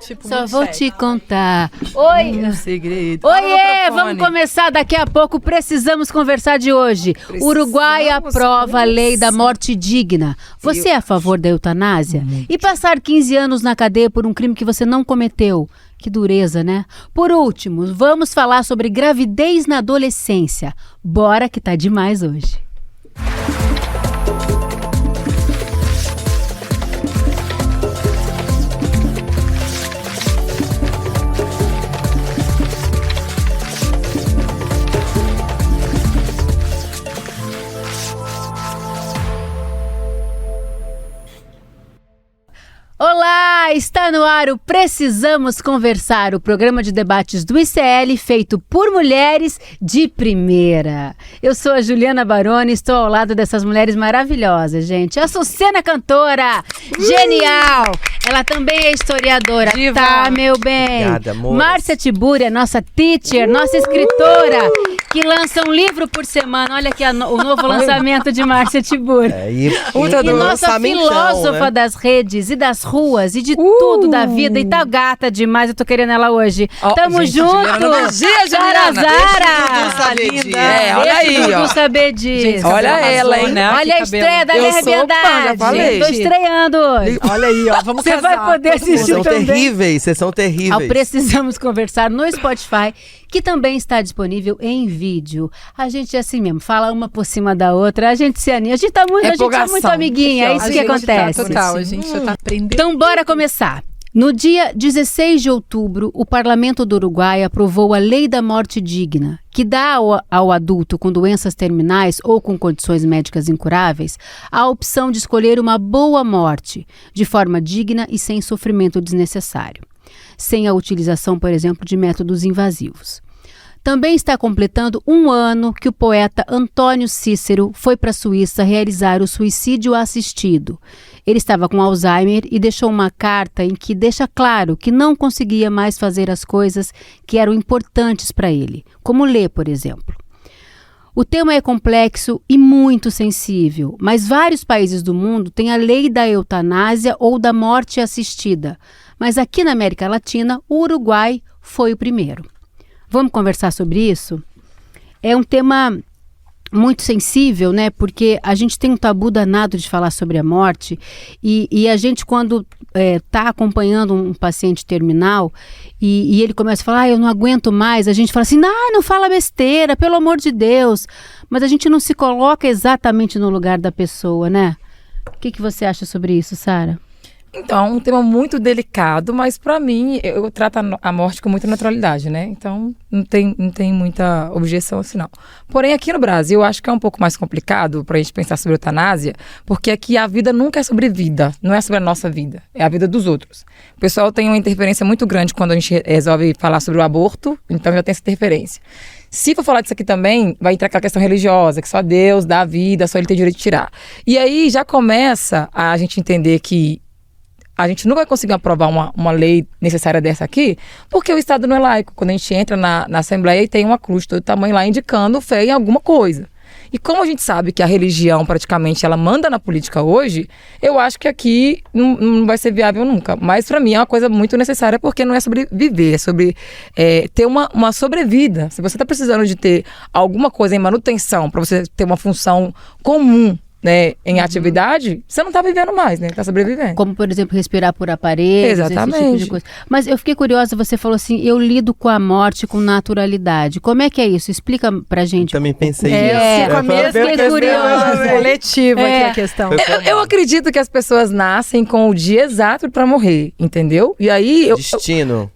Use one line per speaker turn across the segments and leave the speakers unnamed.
Tipo,
só vou te contar.
Um segredo.
Oiê, vamos começar daqui a pouco. Precisamos conversar de hoje. Uruguai aprova a lei da morte digna. Você é a favor da eutanásia? E passar 15 anos na cadeia por um crime que você não cometeu? Que dureza, né? Por último, vamos falar sobre gravidez na adolescência. Bora que tá demais hoje. Olá, está no ar o Precisamos Conversar, o programa de debates do ICL feito por mulheres de primeira. Eu sou a Juliana Baroni, estou ao lado dessas mulheres maravilhosas, gente. A Sucena cantora, genial! Ela também é historiadora,
Diva.
Tá, meu bem?
Obrigada, amor.
Márcia Tibúria, nossa teacher, nossa escritora, que lança um livro por semana. Olha aqui o novo lançamento de Márcia Tibúria.
E
E nossa filósofa das redes e das ruas e de tudo da vida. E tá gata demais, eu tô querendo ela hoje. Tamo
gente,
junto!
Juliana,
Sarazara!
linda.
Olha aí,
Deixa o
ó.
Dudu saber disso.
Olha ela, hein?
né?
Olha a estreia da
Eu
Lei
sou fã,
Reberdade.
já falei.
Tô estreando hoje.
Olha aí, ó. Vamos
Você
casar.
vai poder
todo mundo.
assistir
Vocês são
também.
terríveis, vocês são terríveis.
Ao Precisamos Conversar no Spotify, que também está disponível em vídeo. A gente é assim mesmo, fala uma por cima da outra, a gente se anima, a gente tá muito, a gente é
Empolgação.
muito amiguinha, é isso
A
que
gente
acontece.
Tá total, a gente já tá aprendendo.
Então, bora começar. No dia 16 de outubro, o Parlamento do Uruguai aprovou a Lei da Morte Digna, que dá ao adulto com doenças terminais ou com condições médicas incuráveis a opção de escolher uma boa morte, de forma digna e sem sofrimento desnecessário, sem a utilização, por exemplo, de métodos invasivos. Também está completando um ano que o poeta Antônio Cícero foi para a Suíça realizar o suicídio assistido. Ele estava com Alzheimer e deixou uma carta em que deixa claro que não conseguia mais fazer as coisas que eram importantes para ele, como ler, por exemplo. O tema é complexo e muito sensível, mas vários países do mundo têm a lei da eutanásia ou da morte assistida. Mas aqui na América Latina, o Uruguai foi o primeiro. Vamos conversar sobre isso? É um tema muito sensível, né? Porque a gente tem um tabu danado de falar sobre a morte e a gente, quando está acompanhando um paciente terminal e ele começa a falar, eu não aguento mais, a gente fala assim, não fala besteira, pelo amor de Deus. Mas a gente não se coloca exatamente no lugar da pessoa, né? O que você acha sobre isso, Sara?
Então, é um tema muito delicado, mas para mim, eu trato a morte com muita naturalidade, né? Então, não tem muita objeção assim, não. Porém, aqui no Brasil, eu acho que é um pouco mais complicado pra gente pensar sobre eutanásia, porque aqui a vida nunca é sobre vida, não é sobre a nossa vida, é a vida dos outros. O pessoal tem uma interferência muito grande quando a gente resolve falar sobre o aborto, então já tem essa interferência. Se for falar disso aqui também, vai entrar aquela questão religiosa, que só Deus dá a vida, só Ele tem direito de tirar. E aí já começa a gente entender que a gente não vai conseguir aprovar uma lei necessária dessa aqui, porque o Estado não é laico. Quando a gente entra na Assembleia e tem uma cruz de todo tamanho lá indicando fé em alguma coisa. E como a gente sabe que a religião praticamente ela manda na política hoje, eu acho que aqui não vai ser viável nunca. Mas para mim é uma coisa muito necessária, porque não é sobre viver, é sobre ter uma sobrevida. Se você está precisando de ter alguma coisa em manutenção, para você ter uma função comum, né, em atividade, você não está vivendo mais, né? Está sobrevivendo.
Como, por exemplo, respirar por aparelhos,
Exatamente.
esse tipo de coisa. Mas eu fiquei curiosa, você falou assim, eu lido com a morte com naturalidade. Como é que é isso? Explica pra gente.
Eu também pensei
É,
nisso.
eu fiquei curiosa.
Coletiva aqui a questão.
Eu acredito que as pessoas nascem com o dia exato pra morrer, entendeu? E aí...
Destino.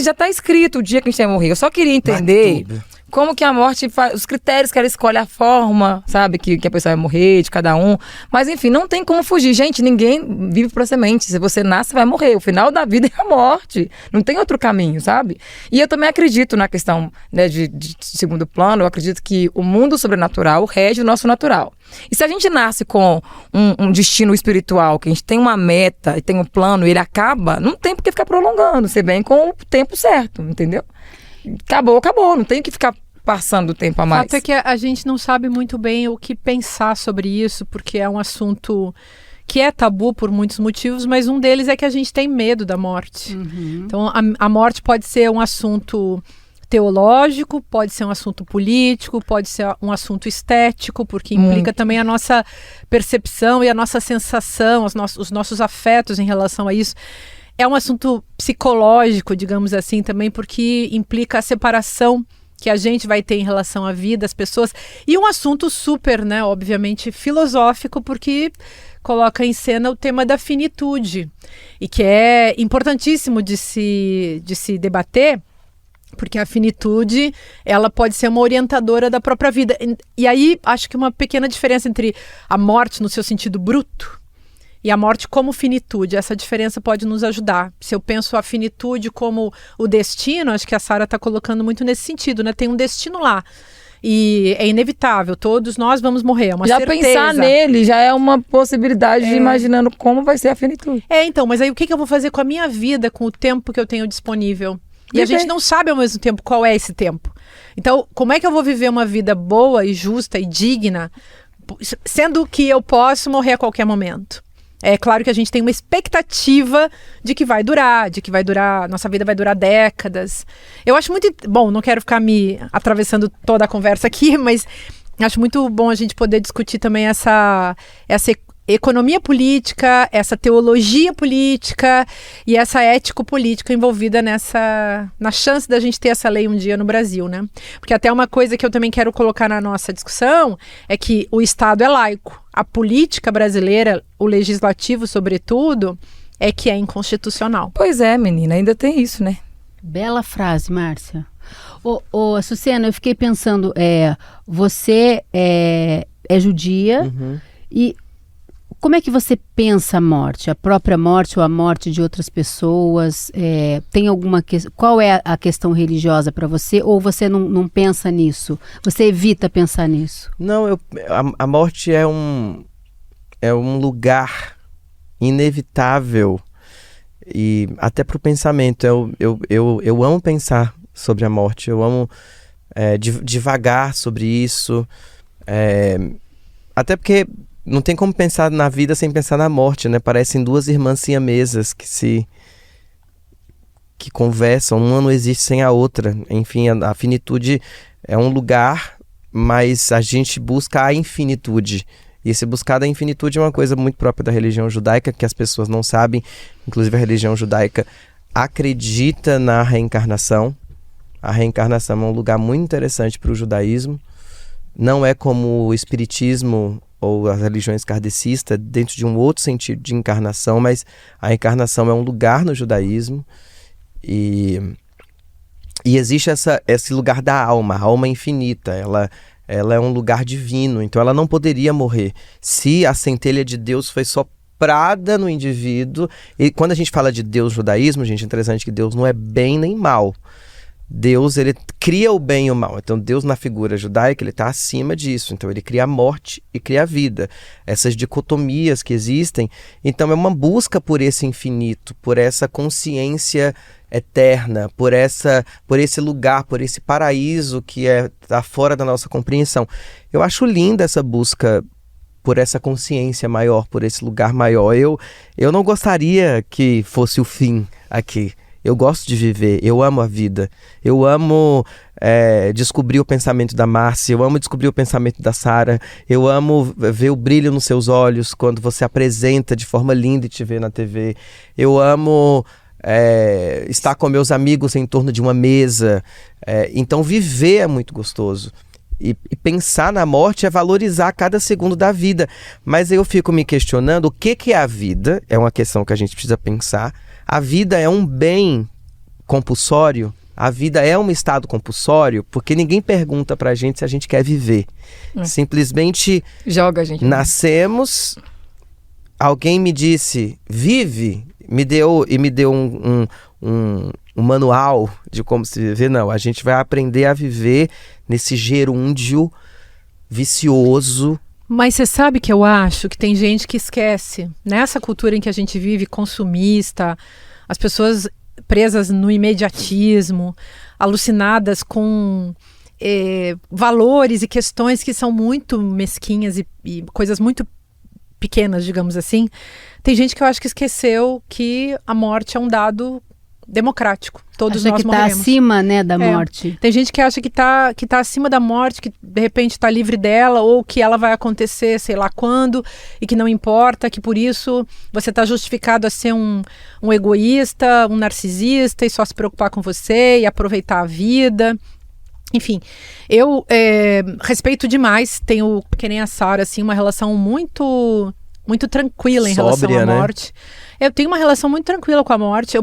Já tá escrito o dia que a gente vai morrer. Eu só queria entender como que a morte faz, os critérios que ela escolhe, a forma, sabe, que a pessoa vai morrer, de cada um. Mas enfim, não tem como fugir. Gente, ninguém vive por semente. Se você nasce, vai morrer. O final da vida é a morte. Não tem outro caminho, sabe? E eu também acredito na questão, né, de segundo plano. Eu acredito que o mundo sobrenatural rege o nosso natural. E se a gente nasce com um destino espiritual, que a gente tem uma meta e tem um plano, e ele acaba, não tem por que ficar prolongando. Você vem com o tempo certo, entendeu? Acabou. Não tem que ficar passando o tempo a mais.
O fato é que a gente não sabe muito bem o que pensar sobre isso, porque é um assunto que é tabu por muitos motivos, mas um deles é que a gente tem medo da morte. Então, a morte pode ser um assunto teológico, pode ser um assunto político, pode ser um assunto estético, porque implica também a nossa percepção e a nossa sensação, os nossos afetos em relação a isso. É um assunto psicológico, digamos assim, também, porque implica a separação que a gente vai ter em relação à vida, às pessoas. E um assunto super, né, obviamente, filosófico, porque coloca em cena o tema da finitude. E que é importantíssimo de se debater, porque a finitude, ela pode ser uma orientadora da própria vida. E aí, acho que uma pequena diferença entre a morte no seu sentido bruto e a morte como finitude, essa diferença pode nos ajudar. Se eu penso a finitude como o destino, acho que a Sara está colocando muito nesse sentido, né? Tem um destino lá. E é inevitável, todos nós vamos morrer, é uma
já
certeza.
Pensar nele já é uma possibilidade de imaginando como vai ser a finitude.
Então, mas aí o que eu vou fazer com a minha vida, com o tempo que eu tenho disponível? E a gente não sabe ao mesmo tempo qual é esse tempo. Então, como é que eu vou viver uma vida boa e justa e digna, sendo que eu posso morrer a qualquer momento? É claro que a gente tem uma expectativa de que vai durar, nossa vida vai durar décadas. Eu acho muito... Bom, não quero ficar me atravessando toda a conversa aqui, mas acho muito bom a gente poder discutir também essa economia política, essa teologia política e essa ético-política envolvida na chance da gente ter essa lei um dia no Brasil, né? Porque até uma coisa que eu também quero colocar na nossa discussão é que o Estado é laico. A política brasileira, o legislativo, sobretudo, é que é inconstitucional.
Pois é, menina, ainda tem isso, né?
Bela frase, Márcia. Ô, Sucena, eu fiquei pensando, você é judia e como é que você pensa a morte? A própria morte ou a morte de outras pessoas? Tem alguma qual é a questão religiosa para você? Ou você não pensa nisso? Você evita pensar nisso?
Não, a morte é um lugar inevitável e até para o pensamento. Eu amo pensar sobre a morte. Eu amo divagar sobre isso. Até porque não tem como pensar na vida sem pensar na morte, né? Parecem duas irmãs siamesas que conversam, uma não existe sem a outra. Enfim, a finitude é um lugar, mas a gente busca a infinitude. E esse buscar da infinitude é uma coisa muito própria da religião judaica, que as pessoas não sabem. Inclusive a religião judaica acredita na reencarnação. A reencarnação é um lugar muito interessante para o judaísmo. Não é como o espiritismo ou as religiões kardecistas, dentro de um outro sentido de encarnação, mas a encarnação é um lugar no judaísmo e existe esse lugar da alma, a alma infinita, ela é um lugar divino, então ela não poderia morrer se a centelha de Deus foi soprada no indivíduo. E quando a gente fala de Deus, judaísmo, gente, é interessante que Deus não é bem nem mal. Deus, ele cria o bem e o mal. Então, Deus, na figura judaica, ele está acima disso. Então, ele cria a morte e cria a vida. Essas dicotomias que existem. Então, é uma busca por esse infinito, por essa consciência eterna, por esse lugar, por esse paraíso que está fora da nossa compreensão. Eu acho linda essa busca por essa consciência maior, por esse lugar maior. Eu não gostaria que fosse o fim aqui. Eu gosto de viver, eu amo a vida, eu amo descobrir o pensamento da Márcia, eu amo descobrir o pensamento da Sara, eu amo ver o brilho nos seus olhos quando você apresenta de forma linda e te vê na TV, eu amo estar com meus amigos em torno de uma mesa, então viver é muito gostoso. E pensar na morte é valorizar cada segundo da vida. Mas eu fico me questionando o que é a vida, é uma questão que a gente precisa pensar. A vida é um bem compulsório? A vida é um estado compulsório? Porque ninguém pergunta pra gente se a gente quer viver. Simplesmente
joga a gente.
Nascemos, alguém me disse, vive, me deu um manual de como se viver. Não, a gente vai aprender a viver nesse gerúndio vicioso.
Mas você sabe que eu acho que tem gente que esquece. Nessa cultura em que a gente vive, consumista, as pessoas presas no imediatismo, alucinadas com valores e questões que são muito mesquinhas e coisas muito pequenas, digamos assim, tem gente que eu acho que esqueceu que a morte é um dado democrático. Todos nós morremos.
Acha que está acima, né, da morte.
Tem gente que acha que tá acima da morte, que de repente está livre dela, ou que ela vai acontecer sei lá quando, e que não importa, que por isso você está justificado a ser um egoísta, um narcisista, e só se preocupar com você, e aproveitar a vida. Enfim, eu respeito demais, tenho, que nem a Sarah, assim, uma relação muito tranquila em relação à morte. Eu tenho uma relação muito tranquila com a morte.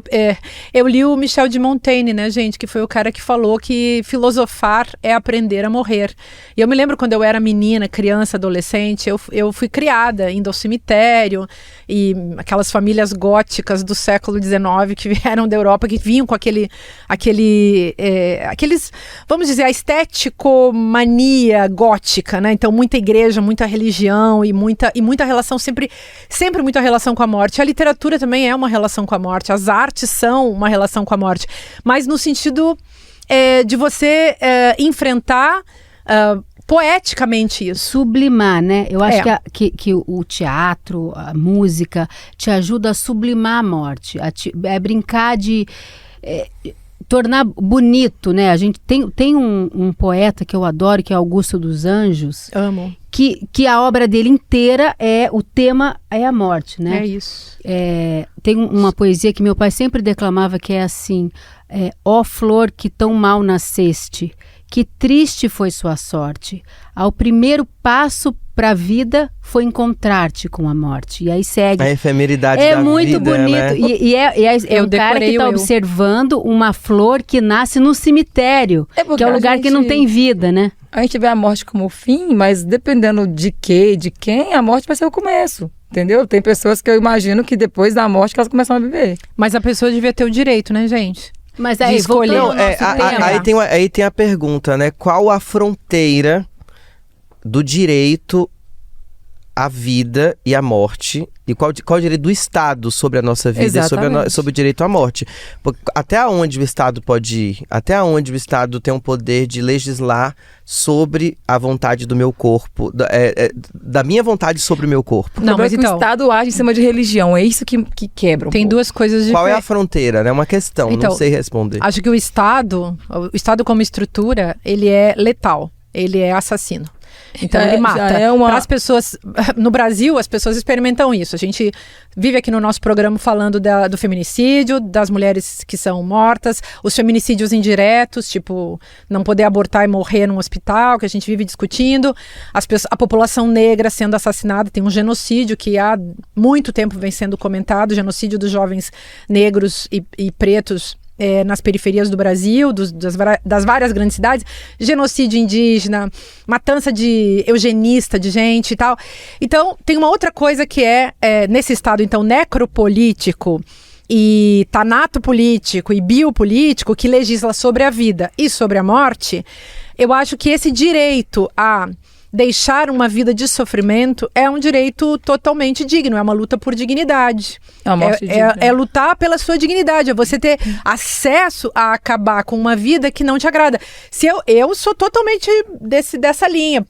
Eu li o Michel de Montaigne, né, gente? Que foi o cara que falou que filosofar é aprender a morrer. E eu me lembro quando eu era menina, criança, adolescente, eu fui criada indo ao cemitério, e aquelas famílias góticas do século XIX que vieram da Europa, que vinham com aqueles, vamos dizer, a estético-mania gótica, né? Então, muita igreja, muita religião e muita relação, sempre muita relação com a morte. A literatura também é uma relação com a morte, as artes são uma relação com a morte, mas no sentido de você enfrentar poeticamente isso.
Sublimar, né? Eu acho que o teatro, a música, te ajuda a sublimar a morte, brincar de tornar bonito, né? A gente tem um poeta que eu adoro, que é Augusto dos Anjos.
Amo.
Que a obra dele inteira o tema é a morte, né?
É isso.
Tem uma poesia que meu pai sempre declamava, que é assim: ó flor que tão mal nasceste, que triste foi sua sorte, ao primeiro passo para a vida foi encontrar-te com a morte. E aí segue.
A efemeridade da vida,
é muito bonito,
né?
É um cara que está observando uma flor que nasce no cemitério, que é um lugar que não tem vida, né?
A gente vê a morte como o fim, mas dependendo de quem, a morte vai ser o começo. Entendeu? Tem pessoas que eu imagino que depois da morte que elas começam a viver.
Mas a pessoa devia ter o direito, né, gente?
Mas aí,
escolher.
Aí tem a pergunta, né? Qual a fronteira do direito à vida e à morte, e qual o direito do Estado sobre a nossa vida e sobre o direito à morte? Porque até onde o Estado pode ir? Até onde o Estado tem o poder de legislar sobre a vontade do meu corpo, da minha vontade sobre o meu corpo?
Não, mas então, o Estado age em cima de religião, é isso que quebra.
Tem duas coisas diferentes.
Qual é a fronteira? É uma questão,
então,
não sei responder.
Acho que o Estado como estrutura, ele é letal, ele é assassino. Então ele mata. Para as pessoas, no Brasil, as pessoas experimentam isso. A gente vive aqui no nosso programa falando do feminicídio, das mulheres que são mortas, os feminicídios indiretos, tipo não poder abortar e morrer num hospital, que a gente vive discutindo, a população negra sendo assassinada. Tem um genocídio que há muito tempo vem sendo comentado, o genocídio dos jovens negros e pretos nas periferias do Brasil, das várias grandes cidades, genocídio indígena, matança de eugenista de gente e tal. Então, tem uma outra coisa que nesse estado, então, necropolítico e tanato político e biopolítico, que legisla sobre a vida e sobre a morte. Eu acho que esse direito a deixar uma vida de sofrimento é um direito totalmente digno, é uma luta por dignidade. É lutar pela sua dignidade, é você ter acesso a acabar com uma vida que não te agrada. Se eu sou totalmente dessa linha.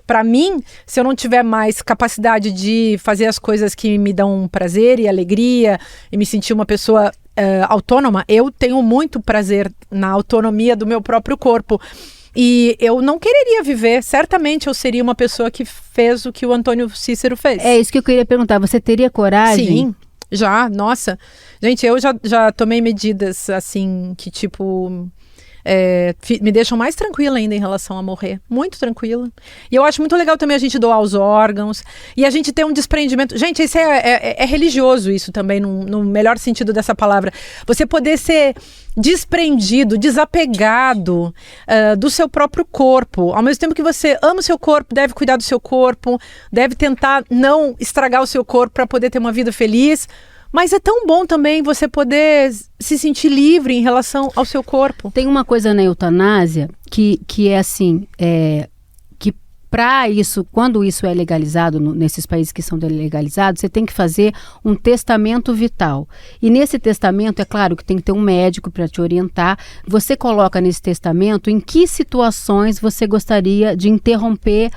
Para mim, se eu não tiver mais capacidade de fazer as coisas que me dão prazer e alegria e me sentir uma pessoa autônoma, eu tenho muito prazer na autonomia do meu próprio corpo. E eu não quereria viver, certamente eu seria uma pessoa que fez o que o Antônio Cícero fez.
É isso que eu queria perguntar, você teria coragem?
Sim, já, nossa. Gente, eu já tomei medidas assim que tipo... me deixam mais tranquila ainda em relação a morrer, muito tranquila. E eu acho muito legal também a gente doar os órgãos e a gente ter um desprendimento. Gente, isso é religioso, isso também, no melhor sentido dessa palavra. Você poder ser desprendido, desapegado do seu próprio corpo. Ao mesmo tempo que você ama o seu corpo, deve cuidar do seu corpo, deve tentar não estragar o seu corpo para poder ter uma vida feliz. Mas é tão bom também você poder se sentir livre em relação ao seu corpo.
Tem uma coisa na eutanásia que é assim, que para isso, quando isso é legalizado, nesses países que são legalizados, você tem que fazer um testamento vital. E nesse testamento, é claro que tem que ter um médico para te orientar. Você coloca nesse testamento em que situações você gostaria de interromper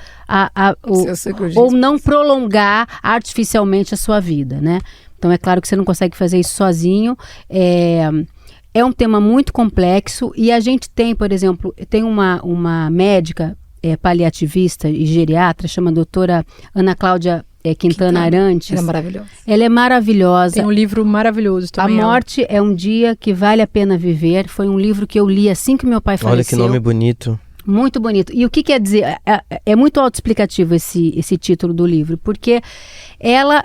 ou não prolongar artificialmente a sua vida, né? Então, é claro que você não consegue fazer isso sozinho. É um tema muito complexo e a gente tem, por exemplo, tem uma médica paliativista e geriatra, chama a doutora Ana Cláudia Quintana Arantes.
Ela é maravilhosa.
Ela é maravilhosa.
Tem um livro maravilhoso também.
A Morte é um Dia que Vale a Pena Viver. Foi um livro que eu li assim que meu pai faleceu.
Olha que nome bonito.
Muito bonito. E o que quer dizer? É muito autoexplicativo esse título do livro, porque ela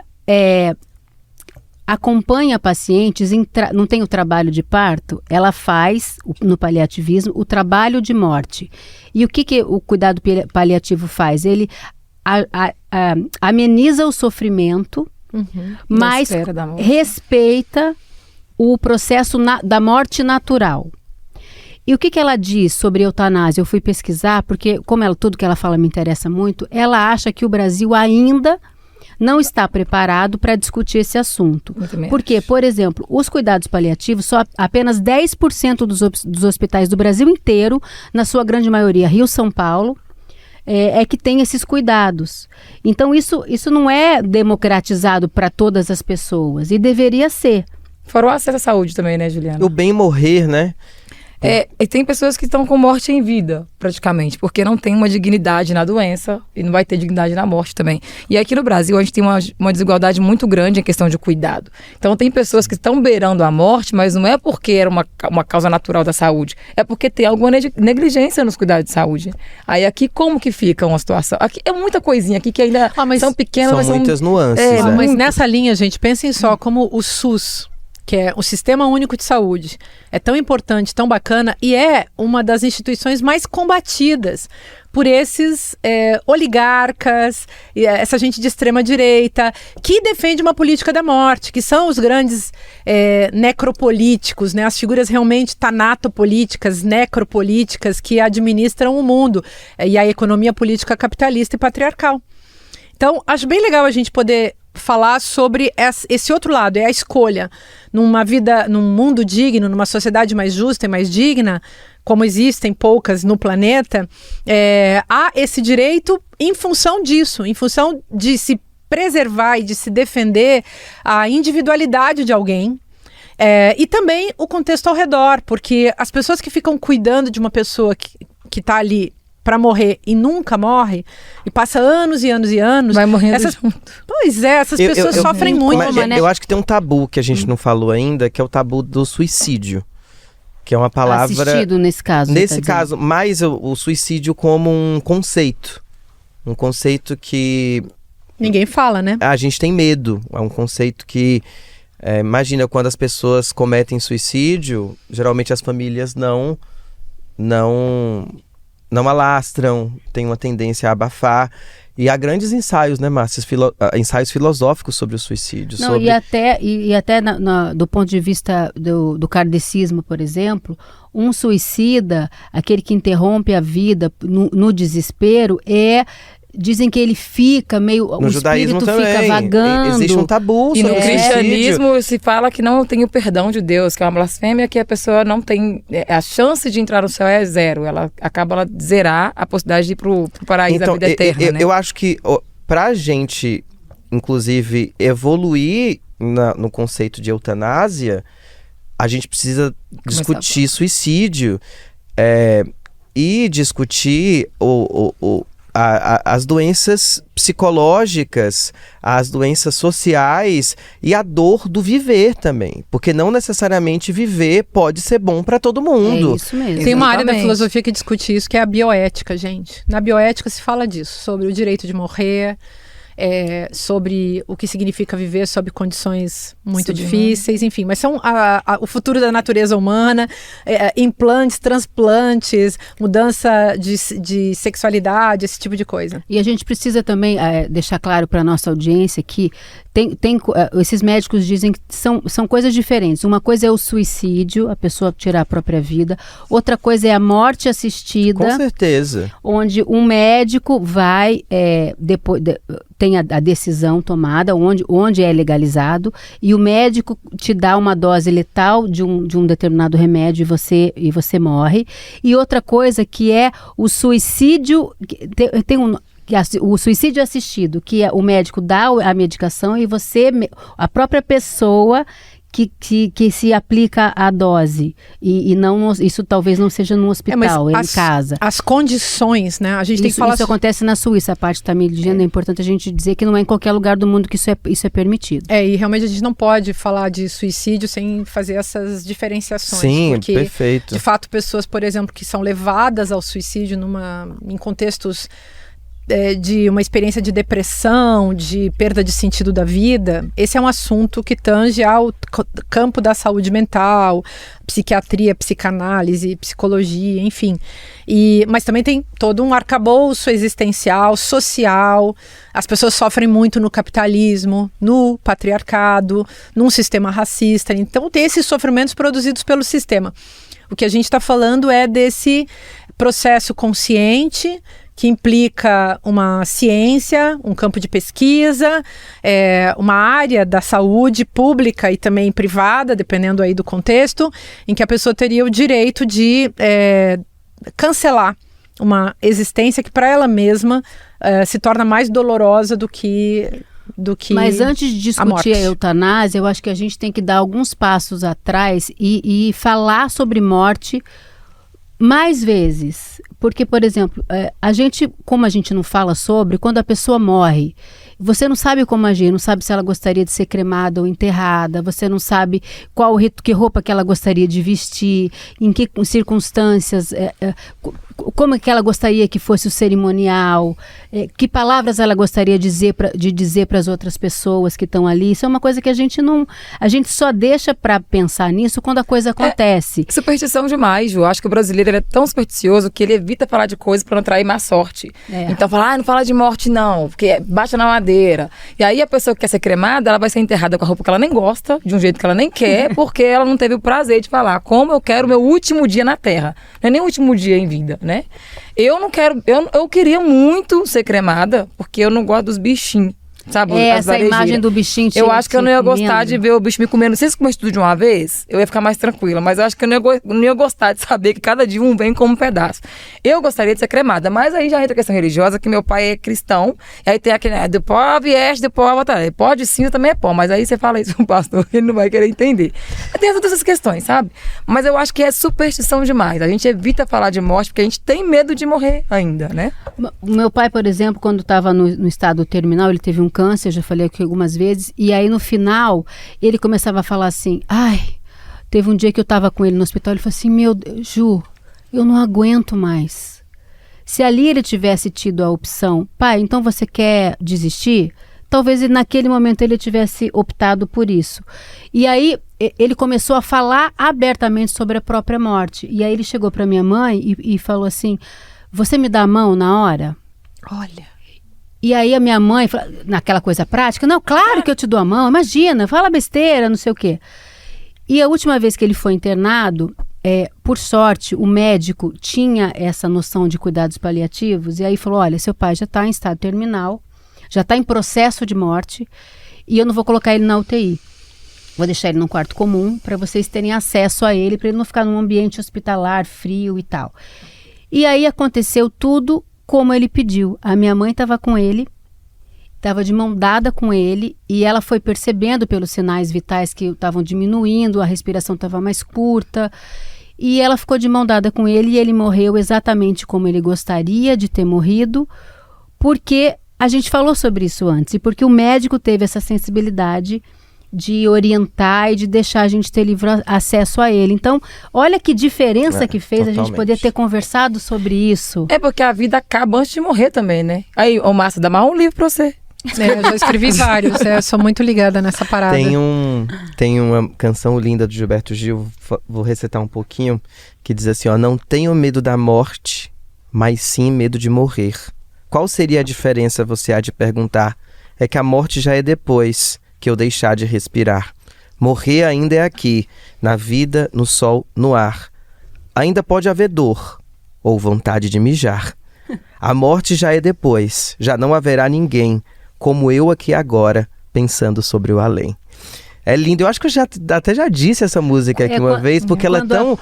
acompanha pacientes, não tem o trabalho de parto, ela faz, no paliativismo, o trabalho de morte. E o que o cuidado paliativo faz? Ele ameniza o sofrimento, mas respeita o processo da morte natural. E o que ela diz sobre eutanásia? Eu fui pesquisar, porque como tudo que ela fala me interessa muito, ela acha que o Brasil ainda não está preparado para discutir esse assunto. Porque, por exemplo, os cuidados paliativos, só apenas 10% dos hospitais do Brasil inteiro, na sua grande maioria Rio, São Paulo, que tem esses cuidados. Então, isso não é democratizado para todas as pessoas, e deveria ser.
Fora o acesso à saúde também, né, Juliana?
O bem morrer, né?
E tem pessoas que estão com morte em vida, praticamente, porque não tem uma dignidade na doença e não vai ter dignidade na morte também. E aqui no Brasil a gente tem uma desigualdade muito grande em questão de cuidado. Então tem pessoas que estão beirando a morte, mas não é porque era uma causa natural da saúde, é porque tem alguma negligência nos cuidados de saúde. Aí aqui como que fica uma situação? Aqui é muita coisinha aqui que ainda são pequenas,
são
mas
muitas nuances.
Mas nessa linha, gente, pensem só como o SUS, que é o Sistema Único de Saúde, é tão importante, tão bacana, e é uma das instituições mais combatidas por esses oligarcas, essa gente de extrema direita, que defende uma política da morte, que são os grandes necropolíticos, né? As figuras realmente tanatopolíticas, necropolíticas, que administram o mundo e a economia política capitalista e patriarcal. Então, acho bem legal a gente poder falar sobre esse outro lado, é a escolha. Numa vida, num mundo digno, numa sociedade mais justa e mais digna, como existem poucas no planeta, há esse direito em função disso, em função de se preservar e de se defender a individualidade de alguém. E também o contexto ao redor, porque as pessoas que ficam cuidando de uma pessoa que está ali para morrer e nunca morre, e passa anos e anos e anos...
Vai morrendo junto.
Pois é, essas pessoas sofrem muito.
Né? Eu acho que tem um tabu que a gente não falou ainda, que é o tabu do suicídio. Que é uma palavra...
Assistido nesse caso.
Nesse caso, mais o suicídio como um conceito. Um conceito que...
Ninguém fala, né?
A gente tem medo. É um conceito que... imagina, quando as pessoas cometem suicídio, geralmente as famílias não alastram, tem uma tendência a abafar. E há grandes ensaios, né, Márcia? Ensaios filosóficos sobre o suicídio.
Não, e até do ponto de vista do kardecismo, por exemplo, um suicida, aquele que interrompe a vida no desespero, dizem que ele fica meio...
No judaísmo também
fica vagando.
Existe um tabu sobre
o cristianismo se fala que não tem o perdão de Deus, que é uma blasfêmia, que a pessoa não tem... A chance de entrar no céu é zero. Ela acaba de zerar a possibilidade de ir pro paraíso da vida eterna, né?
Eu acho que pra gente, inclusive, evoluir no conceito de eutanásia, a gente precisa discutir suicídio e discutir as doenças psicológicas, as doenças sociais e a dor do viver também. Porque não necessariamente viver pode ser bom para todo mundo.
É isso mesmo.
Tem uma área da filosofia que discute isso, que é a bioética, gente. Na bioética se fala disso, sobre o direito de morrer. sobre o que significa viver sob condições muito difíceis, enfim, mas são o futuro da natureza humana, implantes, transplantes, mudança de sexualidade, esse tipo de coisa.
E a gente precisa também deixar claro para a nossa audiência que esses médicos dizem que são coisas diferentes. Uma coisa é o suicídio, a pessoa tirar a própria vida. Outra coisa é a morte assistida.
Com certeza.
Onde um médico vai, tem a decisão tomada, onde é legalizado, e o médico te dá uma dose letal de um determinado remédio e você morre. E outra coisa que é o suicídio, o suicídio assistido, que é o médico dá a medicação e a própria pessoa que se aplica a dose e não, isso talvez não seja no hospital, em casa.
As condições, né? A gente tem que falar...
Isso acontece na Suíça, a parte também de gênero, é importante a gente dizer que não é em qualquer lugar do mundo que isso é permitido.
E realmente a gente não pode falar de suicídio sem fazer essas diferenciações.
Sim,
porque,
perfeito.
de fato, pessoas, por exemplo, que são levadas ao suicídio em contextos de uma experiência de depressão, de perda de sentido da vida, esse é um assunto que tange ao campo da saúde mental, psiquiatria, psicanálise, psicologia, enfim. Mas também tem todo um arcabouço existencial, social. As pessoas sofrem muito no capitalismo, no patriarcado, num sistema racista. Então tem esses sofrimentos produzidos pelo sistema. O que a gente está falando é desse processo consciente que implica uma ciência, um campo de pesquisa, uma área da saúde pública e também privada, dependendo aí do contexto, em que a pessoa teria o direito de cancelar uma existência que para ela mesma se torna mais dolorosa do que
Mas antes de discutir a eutanásia, eu acho que a gente tem que dar alguns passos atrás e falar sobre morte mais vezes. Porque, por exemplo, como a gente não fala sobre, quando a pessoa morre, você não sabe como agir, não sabe se ela gostaria de ser cremada ou enterrada, você não sabe que roupa que ela gostaria de vestir, em que circunstâncias, como que ela gostaria que fosse o cerimonial, que palavras ela gostaria de dizer para as outras pessoas que estão ali. Isso é uma coisa que a gente só deixa para pensar nisso quando a coisa acontece.
Superstição demais, Ju. Acho que o brasileiro é tão supersticioso que ele evita falar de coisas para não atrair má sorte. Então fala, não fala de morte não, porque baixa na madeira. E aí a pessoa que quer ser cremada, ela vai ser enterrada com a roupa que ela nem gosta, de um jeito que ela nem quer, porque ela não teve o prazer de falar como eu quero o meu último dia na Terra. Não é nem o último dia em vida, né? Eu não quero, eu queria muito ser cremada, porque eu não gosto dos bichinhos. Sabe,
essa imagem do bichinho
eu acho que eu não ia gostar de ver o bicho me comendo. Se eles comessem tudo de uma vez, eu ia ficar mais tranquila. Mas eu acho que eu não ia gostar de saber que cada dia um vem como um pedaço. Eu gostaria de ser cremada, mas aí já entra a questão religiosa, que meu pai é cristão. E aí tem aquele, do pó vieste, do pó volta. Pó de cinza também é pó, mas aí você fala isso pro pastor, ele não vai querer entender. Tem todas essas questões, sabe? Mas eu acho que é superstição demais. A gente evita falar de morte porque a gente tem medo de morrer ainda, né?
Meu pai, por exemplo, quando estava no estado terminal, ele teve um câncer, já falei aqui algumas vezes, e aí no final ele começava a falar assim, teve um dia que eu estava com ele no hospital, ele falou assim, meu Deus, Ju, eu não aguento mais. Se ali ele tivesse tido a opção, pai, então você quer desistir? Talvez naquele momento ele tivesse optado por isso. E aí ele começou a falar abertamente sobre a própria morte, e aí ele chegou para minha mãe e falou assim, você me dá a mão na hora?
Olha...
E aí a minha mãe, naquela coisa prática, não, claro que eu te dou a mão, imagina, fala besteira, não sei o quê. E a última vez que ele foi internado, por sorte, o médico tinha essa noção de cuidados paliativos, e aí falou, olha, seu pai já está em estado terminal, já está em processo de morte, e eu não vou colocar ele na UTI. Vou deixar ele num quarto comum, para vocês terem acesso a ele, para ele não ficar num ambiente hospitalar, frio e tal. E aí aconteceu tudo como ele pediu. A minha mãe estava com ele, estava de mão dada com ele, e ela foi percebendo pelos sinais vitais que estavam diminuindo, a respiração estava mais curta, e ela ficou de mão dada com ele, e ele morreu exatamente como ele gostaria de ter morrido, porque a gente falou sobre isso antes, e porque o médico teve essa sensibilidade de orientar e de deixar a gente ter livre acesso a ele. Então, olha que diferença que fez totalmente. A gente poder ter conversado sobre isso.
É porque a vida acaba antes de morrer também, né? Aí, ô Márcia, dá mais um livro pra você.
Eu já escrevi vários, sou muito ligada nessa parada.
Tem uma canção linda do Gilberto Gil, vou recitar um pouquinho, que diz assim, ó: não tenho medo da morte, mas sim medo de morrer. Qual seria a diferença, você há de perguntar? É que a morte já é depois que eu deixar de respirar. Morrer ainda é aqui, na vida, no sol, no ar. Ainda pode haver dor ou vontade de mijar. A morte já é depois, já não haverá ninguém como eu aqui agora, pensando sobre o além. É lindo, eu acho que eu até já disse essa música aqui uma vez, porque ela é tão...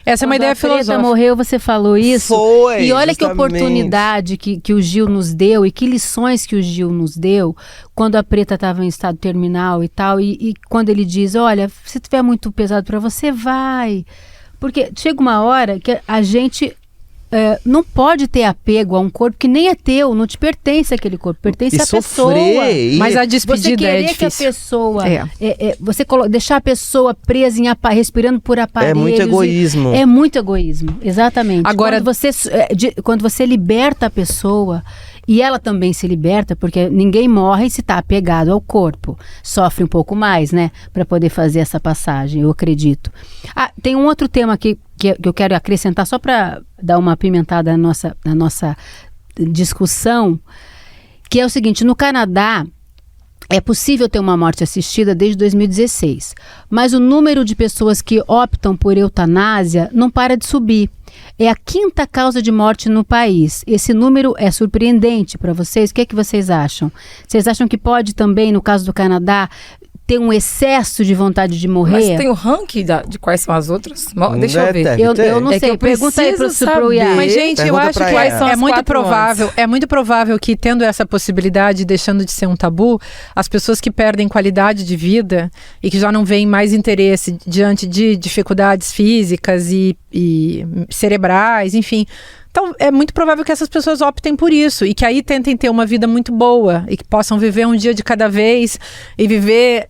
Essa é uma ideia filosófica.
Quando a Preta morreu, você falou isso.
Foi,
e olha
justamente.
Que oportunidade que o Gil nos deu e que lições que o Gil nos deu quando a Preta estava em estado terminal e tal. E quando ele diz, olha, se tiver muito pesado para você, vai. Porque chega uma hora que a gente... não pode ter apego a um corpo que nem é teu, não te pertence aquele corpo, pertence à pessoa.
Mas a despedida
você querer
é difícil.
Que a pessoa, você deixar a pessoa presa respirando por aparelhos.
É muito egoísmo.
É muito egoísmo, exatamente.
Agora,
quando você liberta a pessoa, e ela também se liberta, porque ninguém morre se está apegado ao corpo. Sofre um pouco mais, né? Para poder fazer essa passagem, eu acredito. Tem um outro tema que eu quero acrescentar, só para dar uma apimentada na nossa discussão, que é o seguinte: no Canadá é possível ter uma morte assistida desde 2016, mas o número de pessoas que optam por eutanásia não para de subir. É a 5ª causa de morte no país. Esse número é surpreendente para vocês? O que é que vocês acham? Vocês acham que pode também, no caso do Canadá, ter um excesso de vontade de morrer?
Mas tem o ranking de quais são as outras? Deixa eu ver.
Eu não sei. Pergunta aí pro Iá.
Mas, gente, eu acho que é muito provável que, tendo essa possibilidade, deixando de ser um tabu, as pessoas que perdem qualidade de vida e que já não veem mais interesse diante de dificuldades físicas e cerebrais, enfim... Então, é muito provável que essas pessoas optem por isso e que aí tentem ter uma vida muito boa e que possam viver um dia de cada vez e viver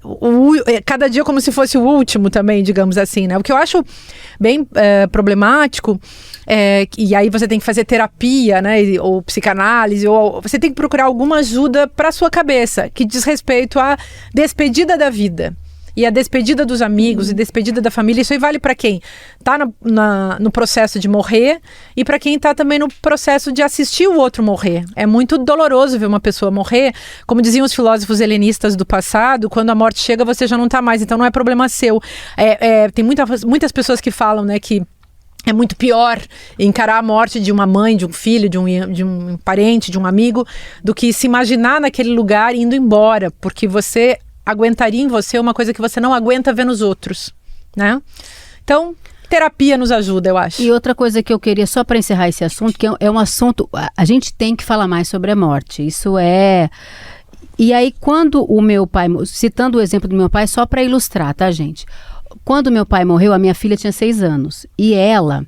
cada dia como se fosse o último também, digamos assim, né? O que eu acho bem problemático e aí você tem que fazer terapia, né? Ou psicanálise, ou você tem que procurar alguma ajuda para sua cabeça que diz respeito à despedida da vida. E a despedida dos amigos e despedida da família, isso aí vale para quem está no processo de morrer e para quem está também no processo de assistir o outro morrer. É muito doloroso ver uma pessoa morrer. Como diziam os filósofos helenistas do passado, quando a morte chega, você já não está mais, então não é problema seu. Tem muitas pessoas que falam, né, que é muito pior encarar a morte de uma mãe, de um filho, de um parente, de um amigo, do que se imaginar naquele lugar indo embora, porque você... aguentaria em você uma coisa que você não aguenta ver nos outros, né? Então, terapia nos ajuda, eu acho.
E outra coisa que eu queria, só para encerrar esse assunto, que é um assunto... A gente tem que falar mais sobre a morte. Isso é... E aí, quando o meu pai... Citando o exemplo do meu pai, só para ilustrar, tá, gente? Quando meu pai morreu, a minha filha tinha 6 anos. E ela...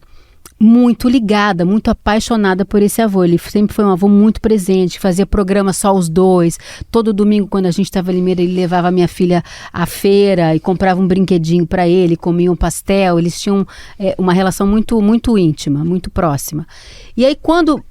muito ligada, muito apaixonada por esse avô. Ele sempre foi um avô muito presente, fazia programa só os dois. Todo domingo, quando a gente estava em Limeira, ele levava a minha filha à feira e comprava um brinquedinho para ele, comia um pastel. Eles tinham uma relação muito, muito íntima, muito próxima. E aí, quando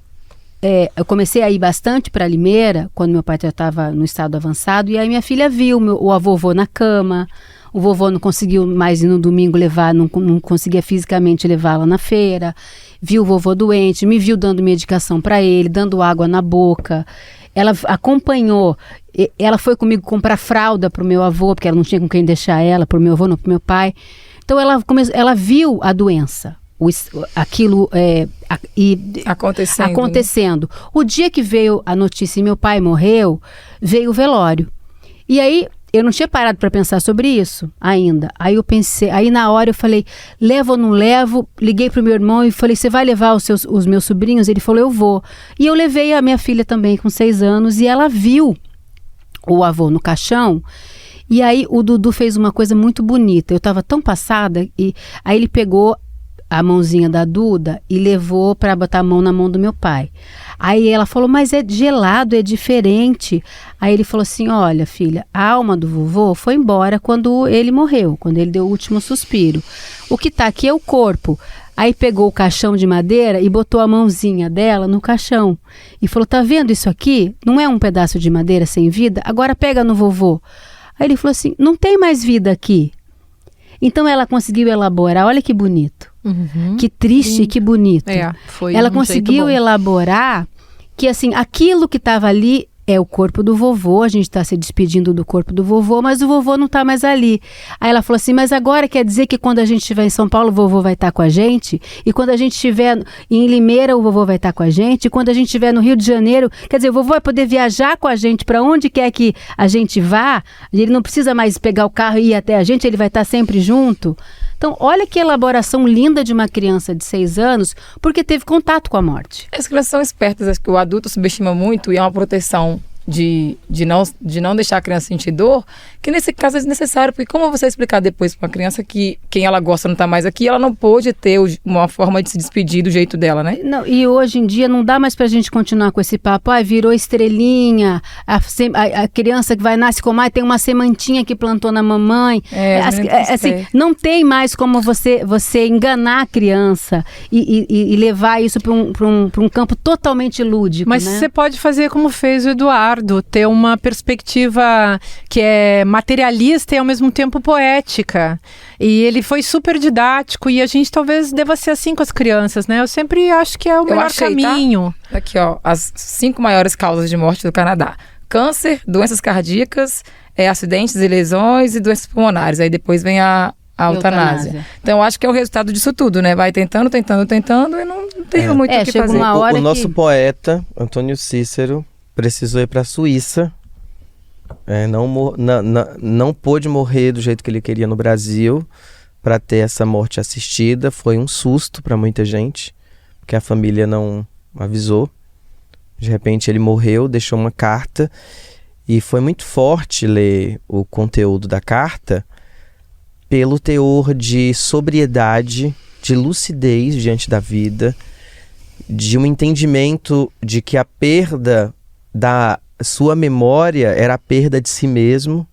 eu comecei a ir bastante para Limeira, quando meu pai já estava no estado avançado, e aí minha filha viu o avô na cama. O vovô não conseguiu mais ir no domingo levar, não conseguia fisicamente levá-la na feira. Viu o vovô doente, me viu dando medicação para ele, dando água na boca. Ela acompanhou, ela foi comigo comprar fralda para o meu avô, porque ela não tinha com quem deixar ela, para o meu avô, não para o meu pai. Então ela viu a doença, aquilo acontecendo. O dia que veio a notícia e meu pai morreu, veio o velório. E aí... eu não tinha parado para pensar sobre isso ainda. Aí eu pensei, aí na hora eu falei, levo ou não levo? Liguei pro meu irmão e falei, você vai levar os meus sobrinhos? Ele falou, eu vou. E eu levei a minha filha também com 6 anos e ela viu o avô no caixão. E aí o Dudu fez uma coisa muito bonita. Eu estava tão passada e aí ele pegou a mãozinha da Duda e levou para botar a mão na mão do meu pai. Aí ela falou, mas é gelado, é diferente. Aí ele falou assim, olha filha, a alma do vovô foi embora quando ele morreu, quando ele deu o último suspiro. O que está aqui é o corpo. Aí pegou o caixão de madeira e botou a mãozinha dela no caixão. E falou, tá vendo isso aqui? Não é um pedaço de madeira sem vida? Agora pega no vovô. Aí ele falou assim, não tem mais vida aqui. Então ela conseguiu elaborar, olha que bonito. Que triste e que bonito. Ela conseguiu elaborar que assim, aquilo que estava ali é o corpo do vovô, a gente está se despedindo do corpo do vovô, mas o vovô não está mais ali. Aí ela falou assim, mas agora quer dizer que quando a gente estiver em São Paulo, o vovô vai estar com a gente? E quando a gente estiver em Limeira, o vovô vai estar com a gente? E quando a gente estiver no Rio de Janeiro, quer dizer, o vovô vai poder viajar com a gente para onde quer que a gente vá? Ele não precisa mais pegar o carro e ir até a gente, ele vai estar sempre junto? Então, olha que elaboração linda de uma criança de 6 anos, porque teve contato com a morte.
As crianças são espertas, acho que o adulto subestima muito e é uma proteção de não deixar a criança sentir dor, que nesse caso é desnecessário, porque como você explicar depois para uma criança que quem ela gosta não está mais aqui, ela não pôde ter uma forma de se despedir do jeito dela, né?
Não, e hoje em dia não dá mais pra gente continuar com esse papo, virou estrelinha, a criança que vai nascer com mais tem uma sementinha que plantou na mamãe, assim, não tem mais como você enganar a criança e levar isso para um campo totalmente lúdico,
mas
né?
Você pode fazer como fez o Eduardo, ter uma perspectiva que é materialista e ao mesmo tempo poética. E ele foi super didático e a gente talvez deva ser assim com as crianças, né? Eu sempre acho que é o melhor caminho.
Tá? Aqui, ó, as 5 maiores causas de morte do Canadá. Câncer, doenças cardíacas, acidentes e lesões e doenças pulmonares. Aí depois vem a eutanásia. Então, eu acho que é o resultado disso tudo, né? Vai tentando e não tem muito o que fazer.
O nosso poeta, Antônio Cícero, precisou ir para a Suíça, não pôde morrer do jeito que ele queria no Brasil para ter essa morte assistida. Foi um susto para muita gente, porque a família não avisou. De repente ele morreu, deixou uma carta e foi muito forte ler o conteúdo da carta pelo teor de sobriedade, de lucidez diante da vida, de um entendimento de que a perda da sua memória era a perda de si mesmo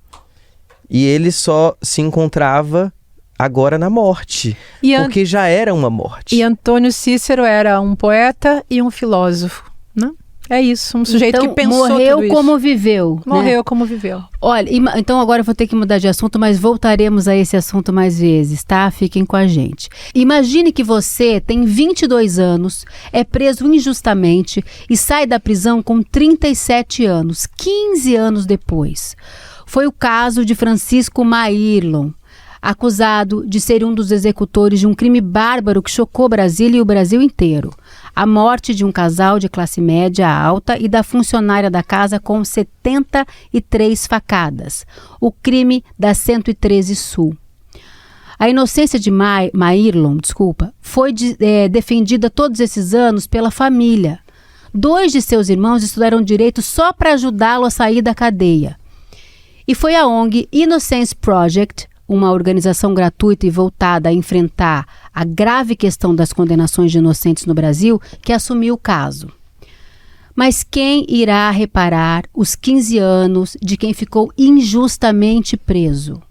e ele só se encontrava agora na morte, porque já era uma morte.
E Antônio Cícero era um poeta e um filósofo, né? É isso, um sujeito que pensou
morreu
tudo isso.
Como viveu.
Morreu
né?
como viveu.
Olha, então agora eu vou ter que mudar de assunto, mas voltaremos a esse assunto mais vezes, tá? Fiquem com a gente. Imagine que você tem 22 anos, é preso injustamente e sai da prisão com 37 anos, 15 anos depois. Foi o caso de Francisco Maírlon, acusado de ser um dos executores de um crime bárbaro que chocou Brasília e o Brasil inteiro. A morte de um casal de classe média alta e da funcionária da casa com 73 facadas. O crime da 113 Sul. A inocência de Maírlon, foi defendida todos esses anos pela família. 2 de seus irmãos estudaram direito só para ajudá-lo a sair da cadeia. E foi a ONG Innocence Project, uma organização gratuita e voltada a enfrentar a grave questão das condenações de inocentes no Brasil, que assumiu o caso. Mas quem irá reparar os 15 anos de quem ficou injustamente preso?